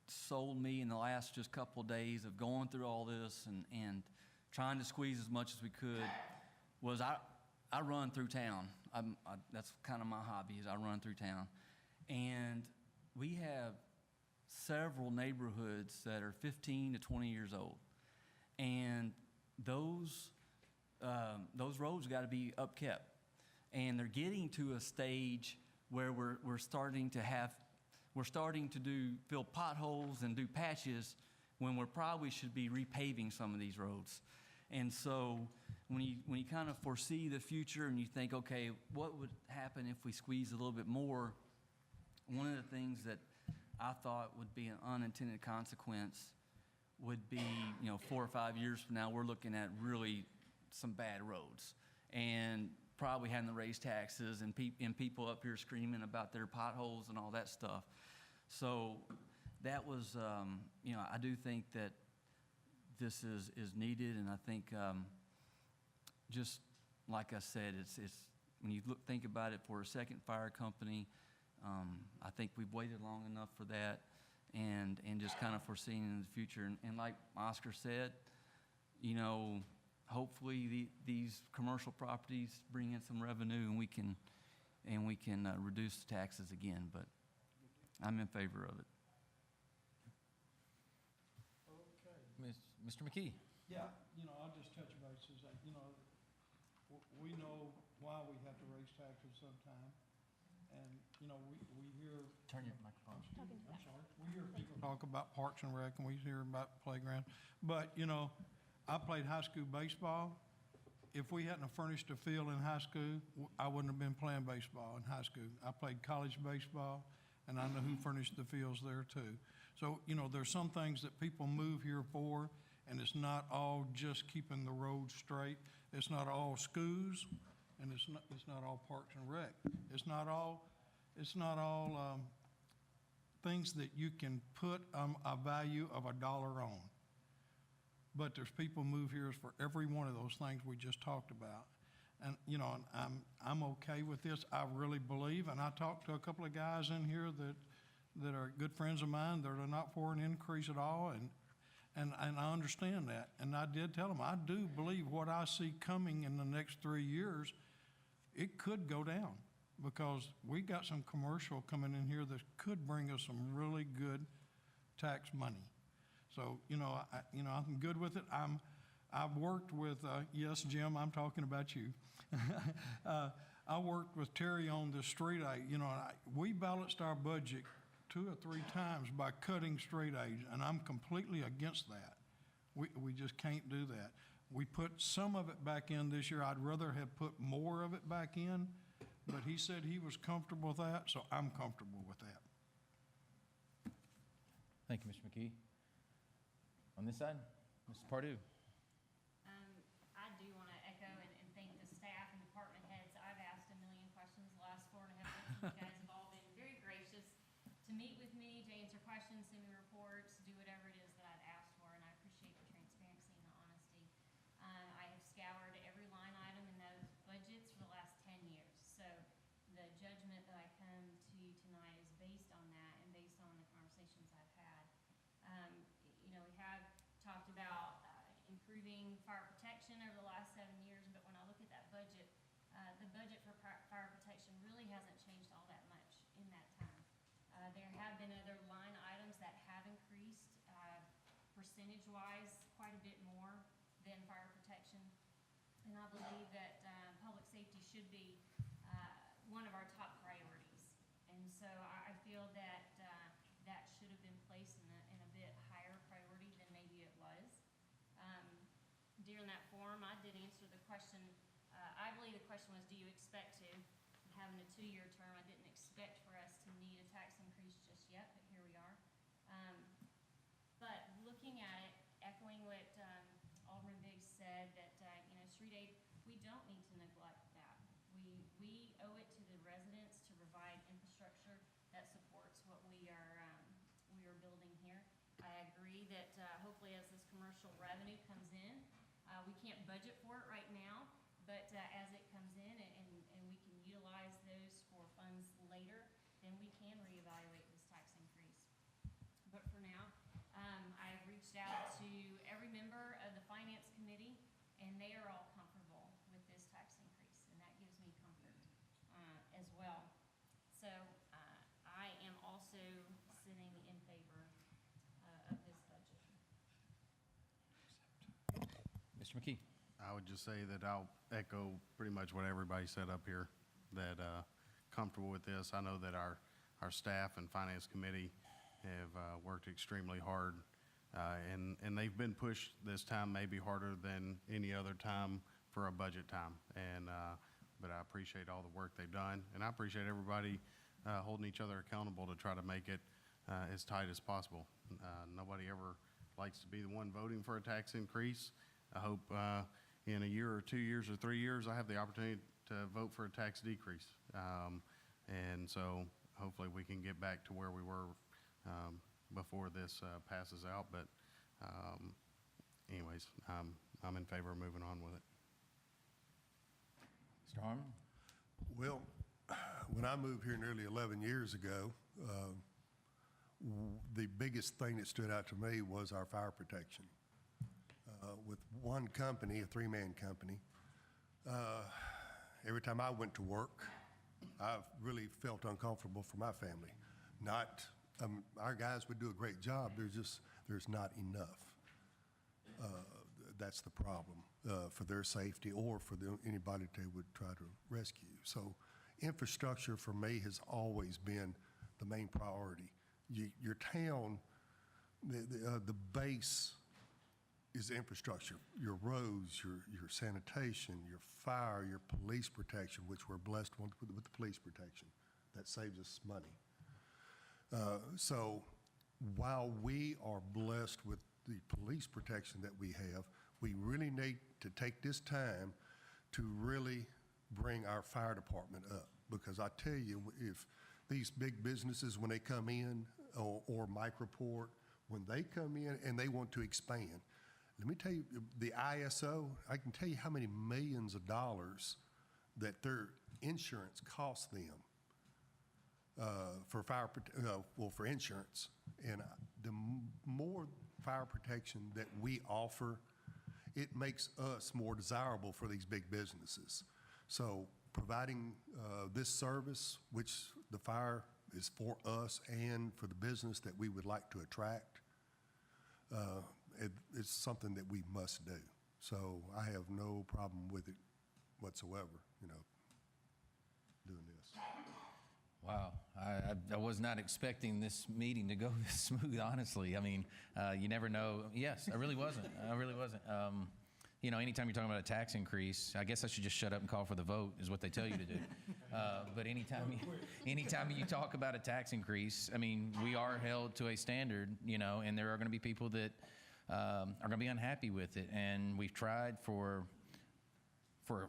sold me in the last just couple of days of going through all this and trying to squeeze as much as we could was I run through town. That's kind of my hobby, is I run through town. And we have several neighborhoods that are 15 to 20 years old. And those roads got to be upkept. And they're getting to a stage where we're starting to fill potholes and do patches when we probably should be repaving some of these roads. And so when you kind of foresee the future and you think, okay, what would happen if we squeeze a little bit more? One of the things that I thought would be an unintended consequence would be, 4 or 5 years from now, we're looking at really some bad roads and probably having to raise taxes and people up here screaming about their potholes and all that stuff. So that was, I do think that this is needed, and I think just like I said, it's when you think about it, for a second fire company, I think we've waited long enough for that, and just kind of foreseeing in the future. And like Oscar said, hopefully these commercial properties bring in some revenue, and we can reduce the taxes again. But I'm in favor of it. Okay. Mr. McKee. Yeah, I'll just touch bases. We know why we have to raise taxes sometime. And, we hear. Turn your microphone. I'm sorry. We hear people talk about Parks and Rec, and we hear about playground. But, I played high school baseball. If we hadn't furnished a field in high school, I wouldn't have been playing baseball in high school. I played college baseball, and I know who furnished the fields there too. So, there's some things that people move here for, and it's not all just keeping the roads straight. It's not all schools, and it's not all Parks and Rec. It's not all things that you can put a value of $1 on. but there's people move here for every one of those things we just talked about. And, you know, and I'm okay with this. I really believe, and I talked to a couple of guys in here that are good friends of mine that are not for an increase at all, and I understand that. And I did tell them, I do believe what I see coming in the next 3 years, it could go down, because we got some commercial coming in here that could bring us some really good tax money. So, I'm good with it. I've worked with, yes, Jim, I'm talking about you. I worked with Terry on the street aid. We balanced our budget 2 or 3 times by cutting street aid, and I'm completely against that. We just can't do that. We put some of it back in this year. I'd rather have put more of it back in, but he said he was comfortable with that, so I'm comfortable with that. Thank you, Mr. McKee. On this side, Mr. Pardue. I do want to echo and thank the staff and department heads. I've asked a million questions the last 4.5 months. You guys have all been very gracious to meet with me, to answer questions, send me reports, do whatever it is that I've asked for, and I appreciate the transparency and the honesty. I have scoured every line item in those budgets for the last 10 years. So the judgment that I come to you tonight is based on that and based on the conversations I've had. We have talked about improving fire protection over the last 7 years, but when I look at that budget, the budget for fire protection really hasn't changed all that much in that time. There have been other line items that have increased percentage-wise quite a bit more than fire protection, and I believe that public safety should be one of our top priorities. And so I feel that that should have been placed in a bit higher priority than maybe it was. During that forum, I did answer the question. I believe the question was, do you expect to? Having a 2-year term, I didn't expect for us to need a tax increase just yet, but here we are. But looking at it, echoing what Alderman Biggs said, that street aid, we don't need to neglect that. We owe it to the residents to provide infrastructure that supports what we are building here. I agree that hopefully as this commercial revenue comes in, we can't budget for it right now, but as it comes in and we can utilize those for funds later, then we can reevaluate this tax increase. But for now, I've reached out to every member of the Finance Committee, and they are all comfortable with this tax increase, and that gives me comfort as well. So I am also sitting in favor of this budget. Mr. McKee. I would just say that I'll echo pretty much what everybody said up here, that comfortable with this. I know that our staff and Finance Committee have worked extremely hard, and they've been pushed this time maybe harder than any other time for a budget time. But I appreciate all the work they've done, and I appreciate everybody holding each other accountable to try to make it as tight as possible. Nobody ever likes to be the one voting for a tax increase. I hope in a year or 2 years or 3 years, I have the opportunity to vote for a tax decrease. And so hopefully we can get back to where we were before this passes out. But anyways, I'm in favor of moving on with it. Mr. Harmon. Well, when I moved here nearly 11 years ago, the biggest thing that stood out to me was our fire protection. With one company, a 3-man company, every time I went to work, I really felt uncomfortable for my family. Not, our guys would do a great job, there's not enough. That's the problem for their safety or for anybody they would try to rescue. So infrastructure for me has always been the main priority. Your town, the base is infrastructure, your roads, your sanitation, your fire, your police protection, which we're blessed with the police protection. That saves us money. So while we are blessed with the police protection that we have, we really need to take this time to really bring our fire department up. Because I tell you, if these big businesses, when they come in, or Microport, when they come in and they want to expand, let me tell you, the ISO, I can tell you how many millions of dollars that their insurance costs them for for insurance. And the more fire protection that we offer, it makes us more desirable for these big businesses. So providing this service, which the fire is for us and for the business that we would like to attract, it's something that we must do. So I have no problem with it whatsoever, doing this. Wow, I was not expecting this meeting to go this smooth, honestly. I mean, you never know. Yes, I really wasn't. I really wasn't. Anytime you're talking about a tax increase, I guess I should just shut up and call for the vote, is what they tell you to do. But anytime you talk about a tax increase, I mean, we are held to a standard, and there are going to be people that are going to be unhappy with it. And we've tried for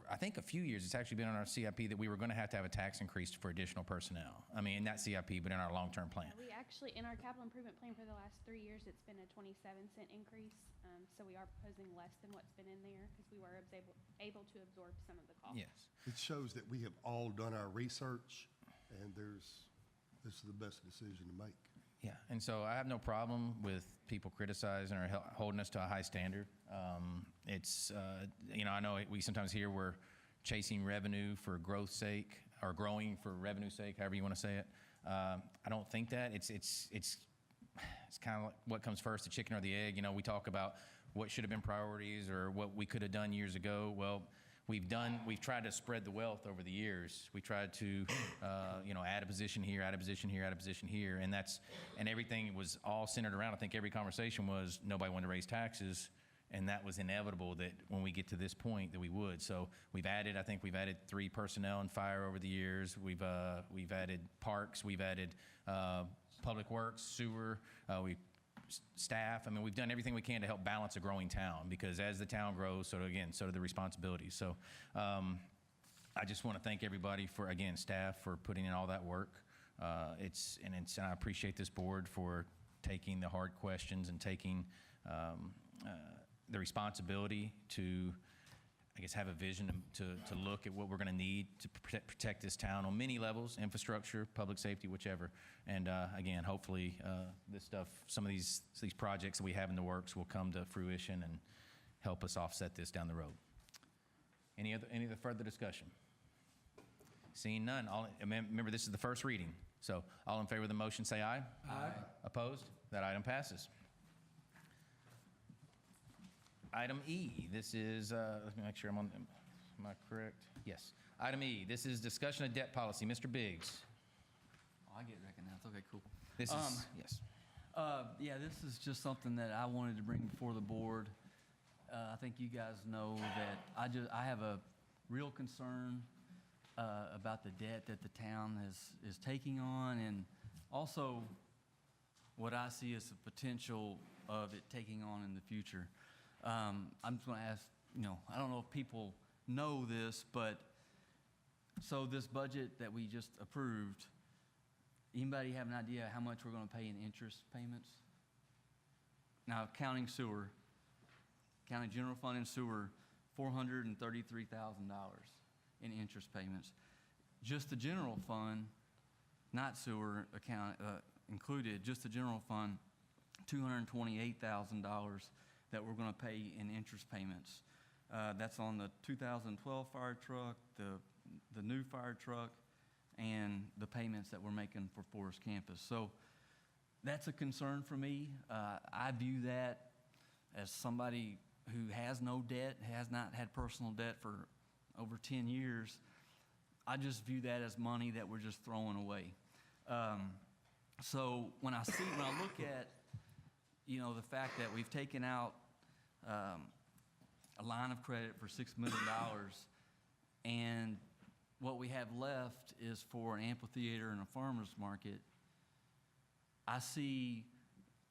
I think a few years, it's actually been on our CIP that we were going to have a tax increase for additional personnel. I mean, not CIP, but in our long-term plan. We actually, in our capital improvement plan for the last 3 years, it's been a 27-cent increase. So we are proposing less than what's been in there because we were able to absorb some of the costs. Yes. It shows that we have all done our research, and this is the best decision to make. Yeah, and so I have no problem with people criticizing or holding us to a high standard. I know we sometimes hear we're chasing revenue for growth's sake or growing for revenue's sake, however you want to say it. I don't think that. It's kind of like what comes first, the chicken or the egg. We talk about what should have been priorities or what we could have done years ago. Well, we've tried to spread the wealth over the years. We tried to, add a position here, add a position here, add a position here, and everything was all centered around. I think every conversation was nobody wanted to raise taxes, and that was inevitable that when we get to this point that we would. So I think we've added 3 personnel in fire over the years. We've added parks, we've added public works, sewer, staff. I mean, we've done everything we can to help balance a growing town, because as the town grows, so do the responsibilities. So I just want to thank everybody staff for putting in all that work. And I appreciate this board for taking the hard questions and taking the responsibility to, I guess, have a vision to look at what we're going to need to protect this town on many levels: infrastructure, public safety, whichever. And again, hopefully, some of these projects that we have in the works will come to fruition and help us offset this down the road. Any other further discussion? Seeing none, remember this is the first reading. So all in favor of the motion, say aye. Aye. Opposed? That item passes. Item E, this is, let me make sure am I correct? Yes. Item E, this is discussion of debt policy. Mr. Biggs. Oh, I get recognized. Okay, cool. This is, yes. Yeah, this is just something that I wanted to bring before the board. I think you guys know that I have a real concern about the debt that the town is taking on, and also what I see as the potential of it taking on in the future. I'm just going to ask, I don't know if people know this, but so this budget that we just approved, anybody have an idea how much we're going to pay in interest payments? Now, counting sewer, counting general fund and sewer, $433,000 in interest payments. Just the general fund, not sewer account included, just the general fund, $228,000 that we're going to pay in interest payments. That's on the 2012 fire truck, the new fire truck, and the payments that we're making for Forest Campus. So that's a concern for me. I view that as somebody who has no debt, has not had personal debt for over 10 years. I just view that as money that we're just throwing away. So when I look at, the fact that we've taken out a line of credit for $6 million, and what we have left is for an amphitheater and a farmer's market, I see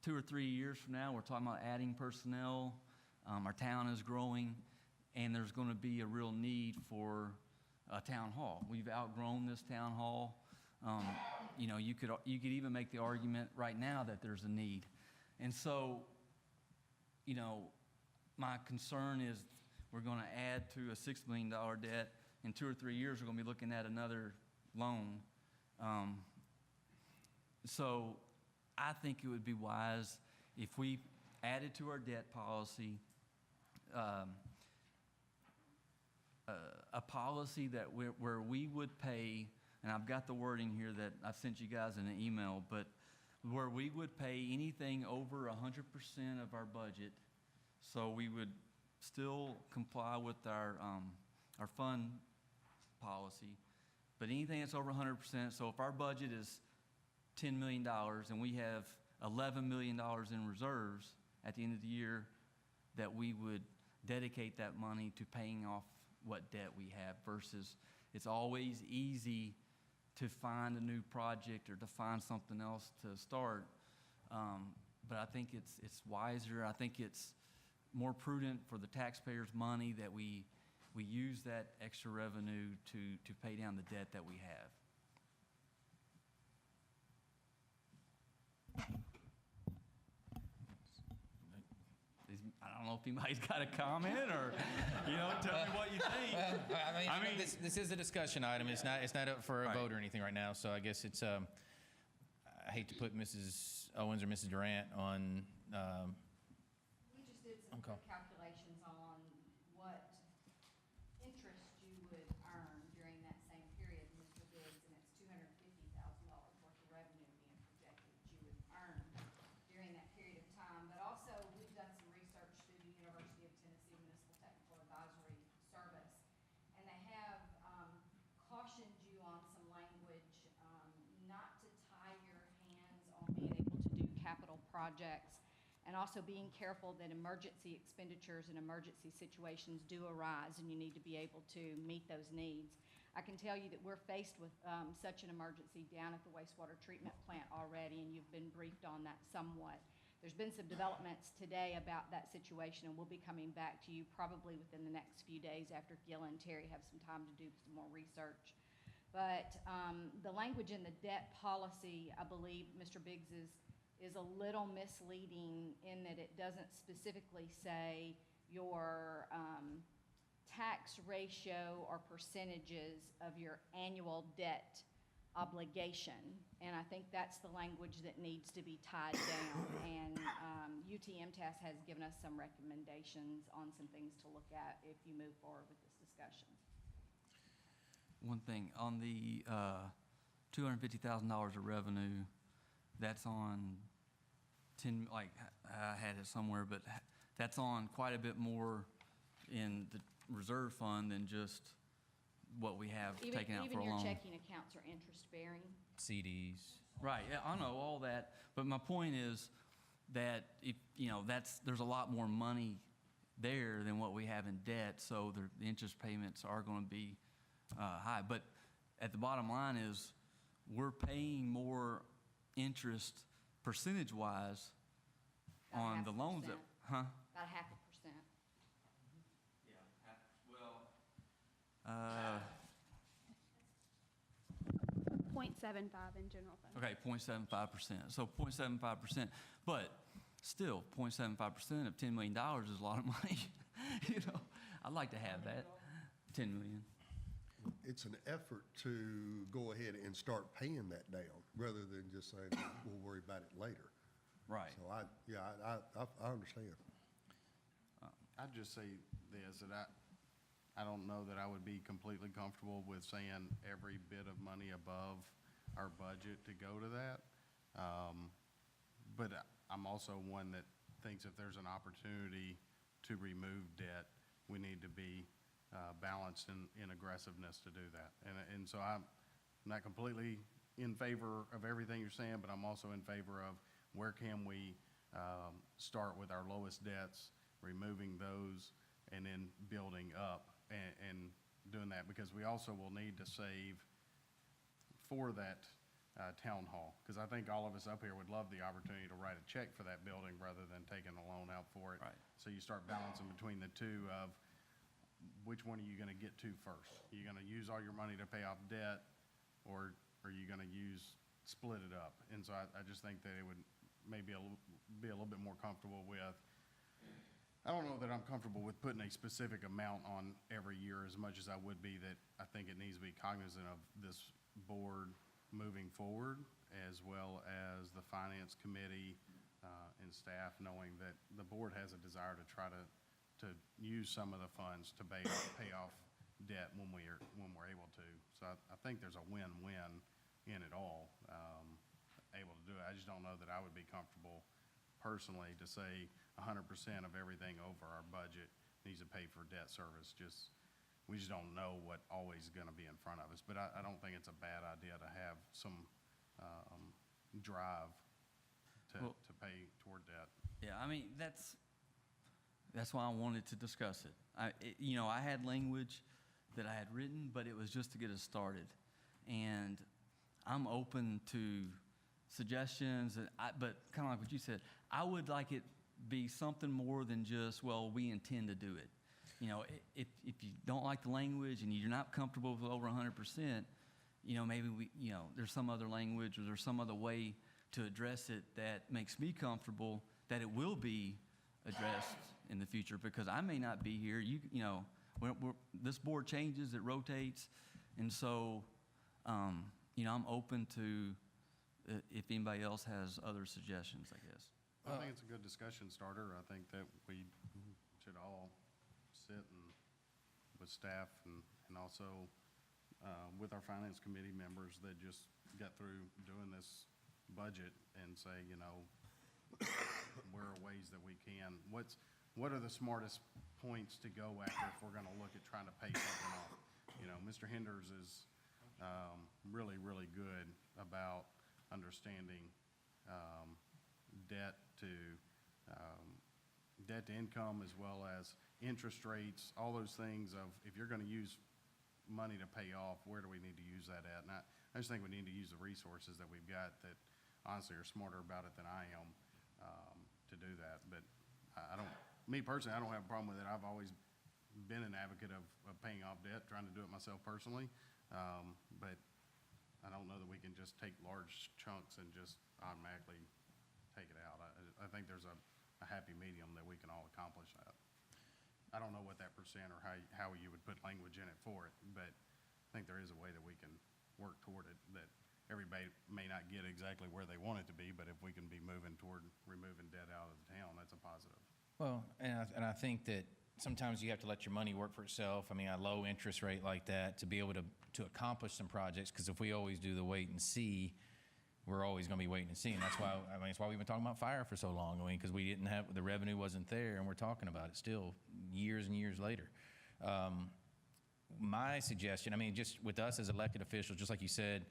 2 or 3 years from now, we're talking about adding personnel, our town is growing, and there's going to be a real need for a town hall. We've outgrown this town hall. You could even make the argument right now that there's a need. And so, my concern is we're going to add to a $6 million debt. In 2 or 3 years, we're going to be looking at another loan. So I think it would be wise if we added to our debt policy a policy that where we would pay, and I've got the wording here that I sent you guys in an email, but where we would pay anything over 100% of our budget, so we would still comply with our fund policy, but anything that's over 100%, so if our budget is $10 million and we have $11 million in reserves at the end of the year, that we would dedicate that money to paying off what debt we have, versus it's always easy to find a new project or to find something else to start. But I think it's wiser. I think it's more prudent for the taxpayers' money that we use that extra revenue to pay down the debt that we have. I don't know if anybody's got a comment or, tell me what you think. I mean, this is a discussion item. It's not up for a Right. vote or anything right now. So I guess it's, I hate to put Mrs. Owens or Mrs. Durant on, We just did some Okay. quick calculations on what interest you would earn during that same period, Mr. Biggs, and it's $250,000 worth of revenue being projected that you would earn during that period of time. But also, we've done some research through the University of Tennessee Municipal Technical Advisory Service, and they have cautioned you on some language not to tie your hands on being able to do capital projects, and also being careful that emergency expenditures and emergency situations do arise, and you need to be able to meet those needs. I can tell you that we're faced with such an emergency down at the wastewater treatment plant already, and you've been briefed on that somewhat. There's been some developments today about that situation, and we'll be coming back to you probably within the next few days after Gil and Terry have some time to do some more research. But the language in the debt policy, I believe, Mr. Biggs, is a little misleading in that it doesn't specifically say your tax ratio or percentages of your annual debt obligation. And I think that's the language that needs to be tied down. And UTMTAS has given us some recommendations on some things to look at if you move forward with this discussion. One thing, on the $250,000 of revenue, that's on 10, like, I had it somewhere, but that's on quite a bit more in the reserve fund than just what we have taken out for a loan. Even your checking accounts are interest-bearing. CDs. Right, yeah, I know all that, but my point is that if, there's a lot more money there than what we have in debt, so the interest payments are going to be high. But at the bottom line is, we're paying more interest percentage-wise on the loans that, 0.5%. About 0.5%. Yeah, well, 0.75 in general fund. okay, 0.75%. So 0.75%, but still, 0.75% of $10 million is a lot of money. I'd like to have that, $10 million. It's an effort to go ahead and start paying that down, rather than just saying, we'll worry about it later. Right. So I understand. I'd just say this, that I don't know that I would be completely comfortable with saying every bit of money above our budget to go to that. But I'm also one that thinks if there's an opportunity to remove debt, we need to be balanced in aggressiveness to do that. And so I'm not completely in favor of everything you're saying, but I'm also in favor of where can we start with our lowest debts, removing those, and then building up and doing that, because we also will need to save for that town hall, because I think all of us up here would love the opportunity to write a check for that building rather than taking a loan out for it. Right. So you start balancing between the two of which one are you going to get to first? Are you going to use all your money to pay off debt, or are you going to split it up? And so I just think that it would maybe be a little bit more comfortable with I don't know that I'm comfortable with putting a specific amount on every year as much as I would be that I think it needs to be cognizant of this board moving forward, as well as the finance committee and staff, knowing that the board has a desire to try to use some of the funds to pay off debt when we're able to. So I think there's a win-win in it all, able to do it. I just don't know that I would be comfortable personally to say 100% of everything over our budget needs to pay for debt service. We just don't know what always is gonna be in front of us. But I don't think it's a bad idea to have some drive to pay toward debt. Yeah, I mean, that's why I wanted to discuss it. You know, I had language that I had written, but it was just to get us started. And I'm open to suggestions, but kind of like what you said, I would like it be something more than just, well, we intend to do it. You know, if you don't like the language and you're not comfortable with over 100%, you know, maybe there's some other language or there's some other way to address it that makes me comfortable that it will be addressed in the future, because I may not be here. You know, this board changes, it rotates, and so, you know, I'm open to if anybody else has other suggestions, I guess. I think it's a good discussion starter. I think that we should all sit and with staff and also with our finance committee members that just got through doing this budget and say, you know, where are ways that we can, what are the smartest points to go after if we're gonna look at trying to pay something off? You know, Mr. Henders is really, really good about understanding debt to income, as well as interest rates, all those things of, if you're gonna use money to pay off, where do we need to use that at? And I just think we need to use the resources that we've got that honestly are smarter about it than I am to do that. But me personally, I don't have a problem with it. I've always been an advocate of paying off debt, trying to do it myself personally. But I don't know that we can just take large chunks and just automatically take it out. I think there's a happy medium that we can all accomplish that. I don't know what that percent or how you would put language in it for it, but I think there is a way that we can work toward it, that everybody may not get exactly where they want it to be, but if we can be moving toward removing debt out of the town, that's a positive. Well, and I think that sometimes you have to let your money work for itself. I mean, a low interest rate like that to be able to accomplish some projects, because if we always do the wait and see, we're always going to be waiting and seeing. That's why, I mean, it's why we've been talking about fire for so long. I mean, because we didn't have, the revenue wasn't there, and we're talking about it still years and years later. My suggestion, I mean, just with us as elected officials, just like you said,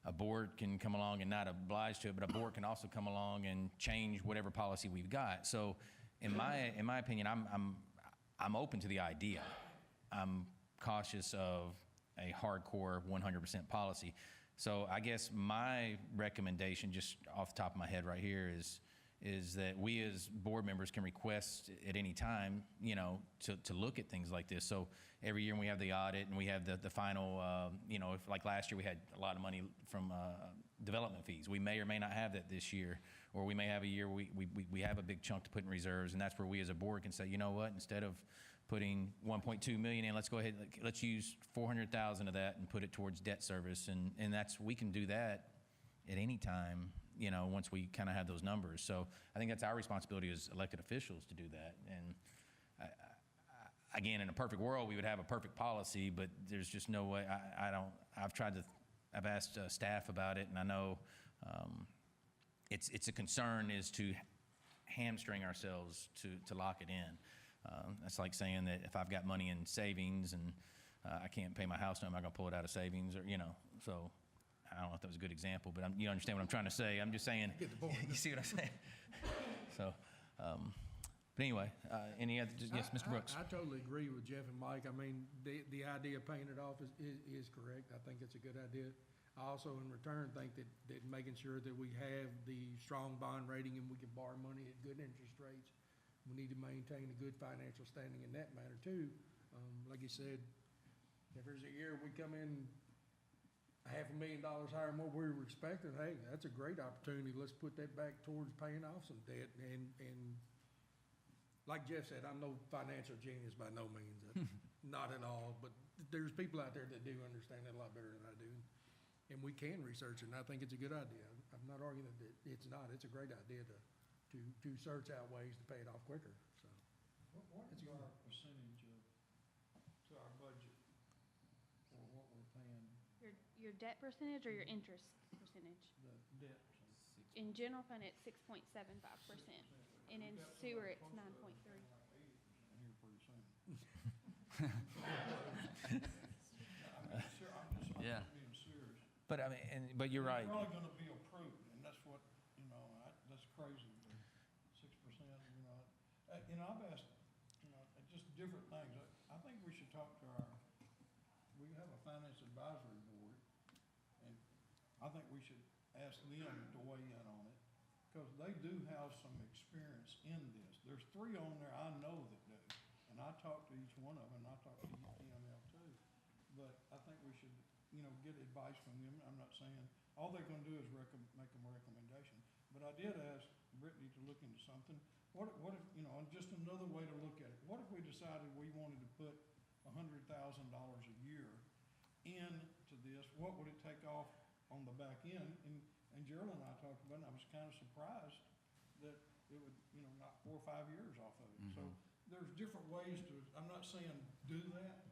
a board can come along and not oblige to it, but a board can also come along and change whatever policy we've got. So in my opinion, I'm open to the idea. I'm cautious of a hardcore 100% policy. So I guess my recommendation, just off the top of my head right here, is that we as board members can request at any time, you know, to look at things like this. So every year when we have the audit and we have the final, you know, if like last year we had a lot of money from development fees. We may or may not have that this year, or we may have a year we have a big chunk to put in reserves, and that's where we as a board can say, you know what, instead of putting 1.2 million in, let's go ahead, let's use 400,000 of that and put it towards debt service, and that's, we can do that at any time, you know, once we kind of have those numbers. So I think that's our responsibility as elected officials to do that. And again, in a perfect world, we would have a perfect policy, but there's just no way. I've asked staff about it, and I know it's a concern is to hamstring ourselves to lock it in. That's like saying that if I've got money in savings and I can't pay my house note, am I going to pull it out of savings? Or, you know, so I don't know if that was a good example, but you understand what I'm trying to say. I'm just saying, you see what I'm saying? So, but anyway, any other, yes, Mr. Brooks? I totally agree with Jeff and Mike. I mean, the idea of paying it off is correct. I think it's a good idea. I also, in return, think that making sure that we have the strong bond rating and we can borrow money at good interest rates, we need to maintain a good financial standing in that matter too. Like you said, if there's a year we come in $500,000 higher than what we were expecting, hey, that's a great opportunity. Let's put that back towards paying off some debt. And like Jeff said, I'm no financial genius by no means, not at all, but there's people out there that do understand that a lot better than I do. And we can research it, and I think it's a good idea. I'm not arguing that it's not, it's a great idea to search out ways to pay it off quicker, so. What is our percentage to our budget for what we're paying, Your debt percentage or your interest percentage? the debt percentage? In general fund, it's 6.75%, and in sewer, it's 9.3. Here pretty soon. Yeah. Being serious. But I mean, but you're right. It's probably gonna be approved, and that's what, that's crazy, 6%, I've asked, just different things. I think we should talk to we have a finance advisory board, and I think we should ask them to weigh in on it, because they do have some experience in this. There's 3 on there I know that do, and I talked to each one of them, and I talked to EML too. But I think we should, get advice from them. I'm not saying, all they're gonna do is make them a recommendation. But I did ask Brittany to look into something. What if, and just another way to look at it, what if we decided we wanted to put $100,000 a year into this? What would it take off on the back end? And Gerald and I talked about it, and I was kind of surprised that it would, knock 4 or 5 years off of it. So there's different ways to, I'm not saying do that,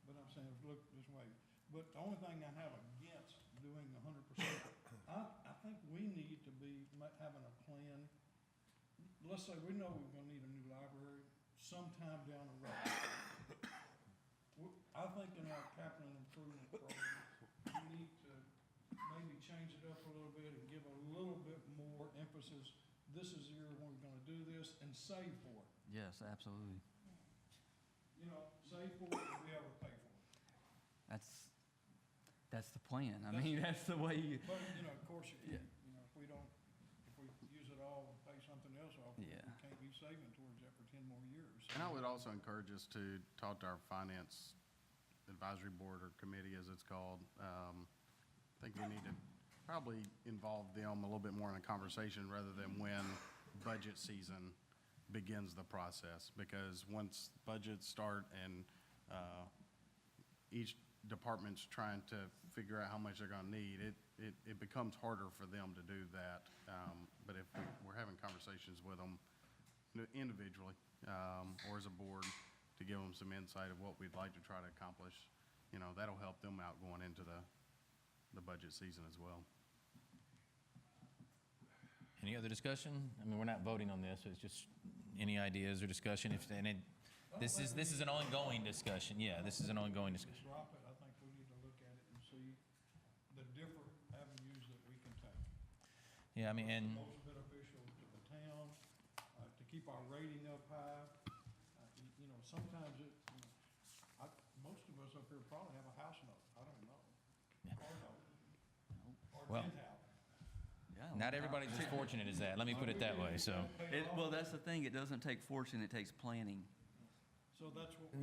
but I'm saying look this way. But the only thing I have against doing 100%, I think we need to be having a plan. Let's say we know we're gonna need a new library sometime down the road. I think in our capital improvement program, we need to maybe change it up a little bit and give a little bit more emphasis. This is the year when we're gonna do this, and save for it. Yes, absolutely. Save for it and be able to pay for it. That's the plan. I mean, that's the way you. But, of course, if we use it all and pay something else off, we Yeah. can't be saving towards that for 10 more years. And I would also encourage us to talk to our finance advisory board or committee, as it's called. I think we need to probably involve them a little bit more in a conversation rather than when budget season begins the process. Because once budgets start and each department's trying to figure out how much they're gonna need, it becomes harder for them to do that. But if we're having conversations with them individually, or as a board, to give them some insight of what we'd like to try to accomplish, that'll help them out going into the budget season as well. Any other discussion? I mean, we're not voting on this, it's just any ideas or discussion. This is an ongoing discussion. Yeah, this is an ongoing discussion. Drop it, I think we need to look at it and see the different avenues that we can take. Yeah, I mean, and Most beneficial to the town, to keep our rating up high. Sometimes most of us up here probably have a house note, I don't know. Car note, or Well, rent house. Yeah, not everybody's as fortunate as that. Let me put it that way, so. Well, that's the thing. It doesn't take fortune, it takes planning. So that's what,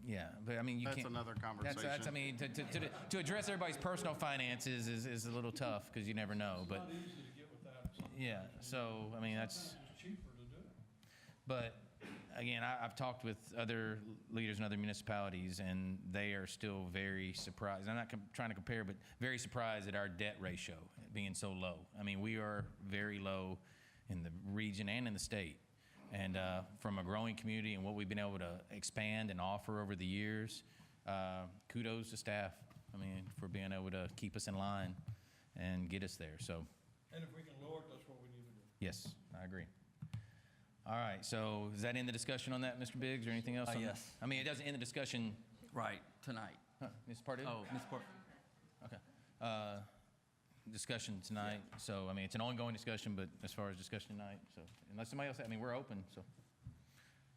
Yeah, but I mean, you can't. That's another conversation. That's, I mean, to address everybody's personal finances is a little tough, because you never know, it's but, not easy to get with that. yeah, so, I mean, that's. Sometimes it's cheaper to do it. But again, I've talked with other leaders in other municipalities, and they are still very surprised. I'm not trying to compare, but very surprised at our debt ratio being so low. I mean, we are very low in the region and in the state. And from a growing community and what we've been able to expand and offer over the years, kudos to staff. I mean, for being able to keep us in line and get us there. So, And if we can lower it, that's what we need to do. yes, I agree. All right, so is that in the discussion on that, Mr. Biggs, or anything else? Yes. I mean, it doesn't end the discussion. Right, tonight. Ms. Pardue? Oh, Ms. Park. Okay. Discussion tonight, so, I mean, it's an ongoing discussion, but as far as discussion tonight, so, unless somebody else, I mean, we're open, so.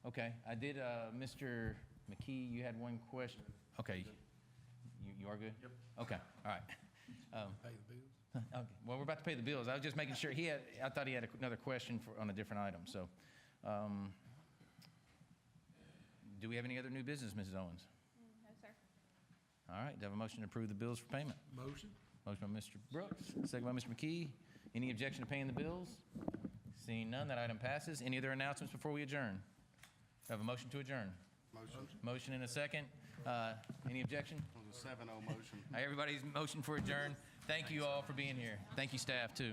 Okay, I did, Mr. McKee, you had one question? Okay. You are good? Yep. Okay, all right. Pay the bills. Okay, well, we're about to pay the bills. I was just making sure, I thought he had another question on a different item, so. Do we have any other new business, Mrs. Owens? No, sir. All right, do I have a motion to approve the bills for payment? Motion? Motion by Mr. Brooks, second by Mr. McKee. Any objection to paying the bills? Seeing none, that item passes. Any other announcements before we adjourn? Have a motion to adjourn. Motion. Motion and a second. Any objection? It was a 7-0 motion. Everybody's motion for adjourn. Thank you all for being here. Thank you, staff, too.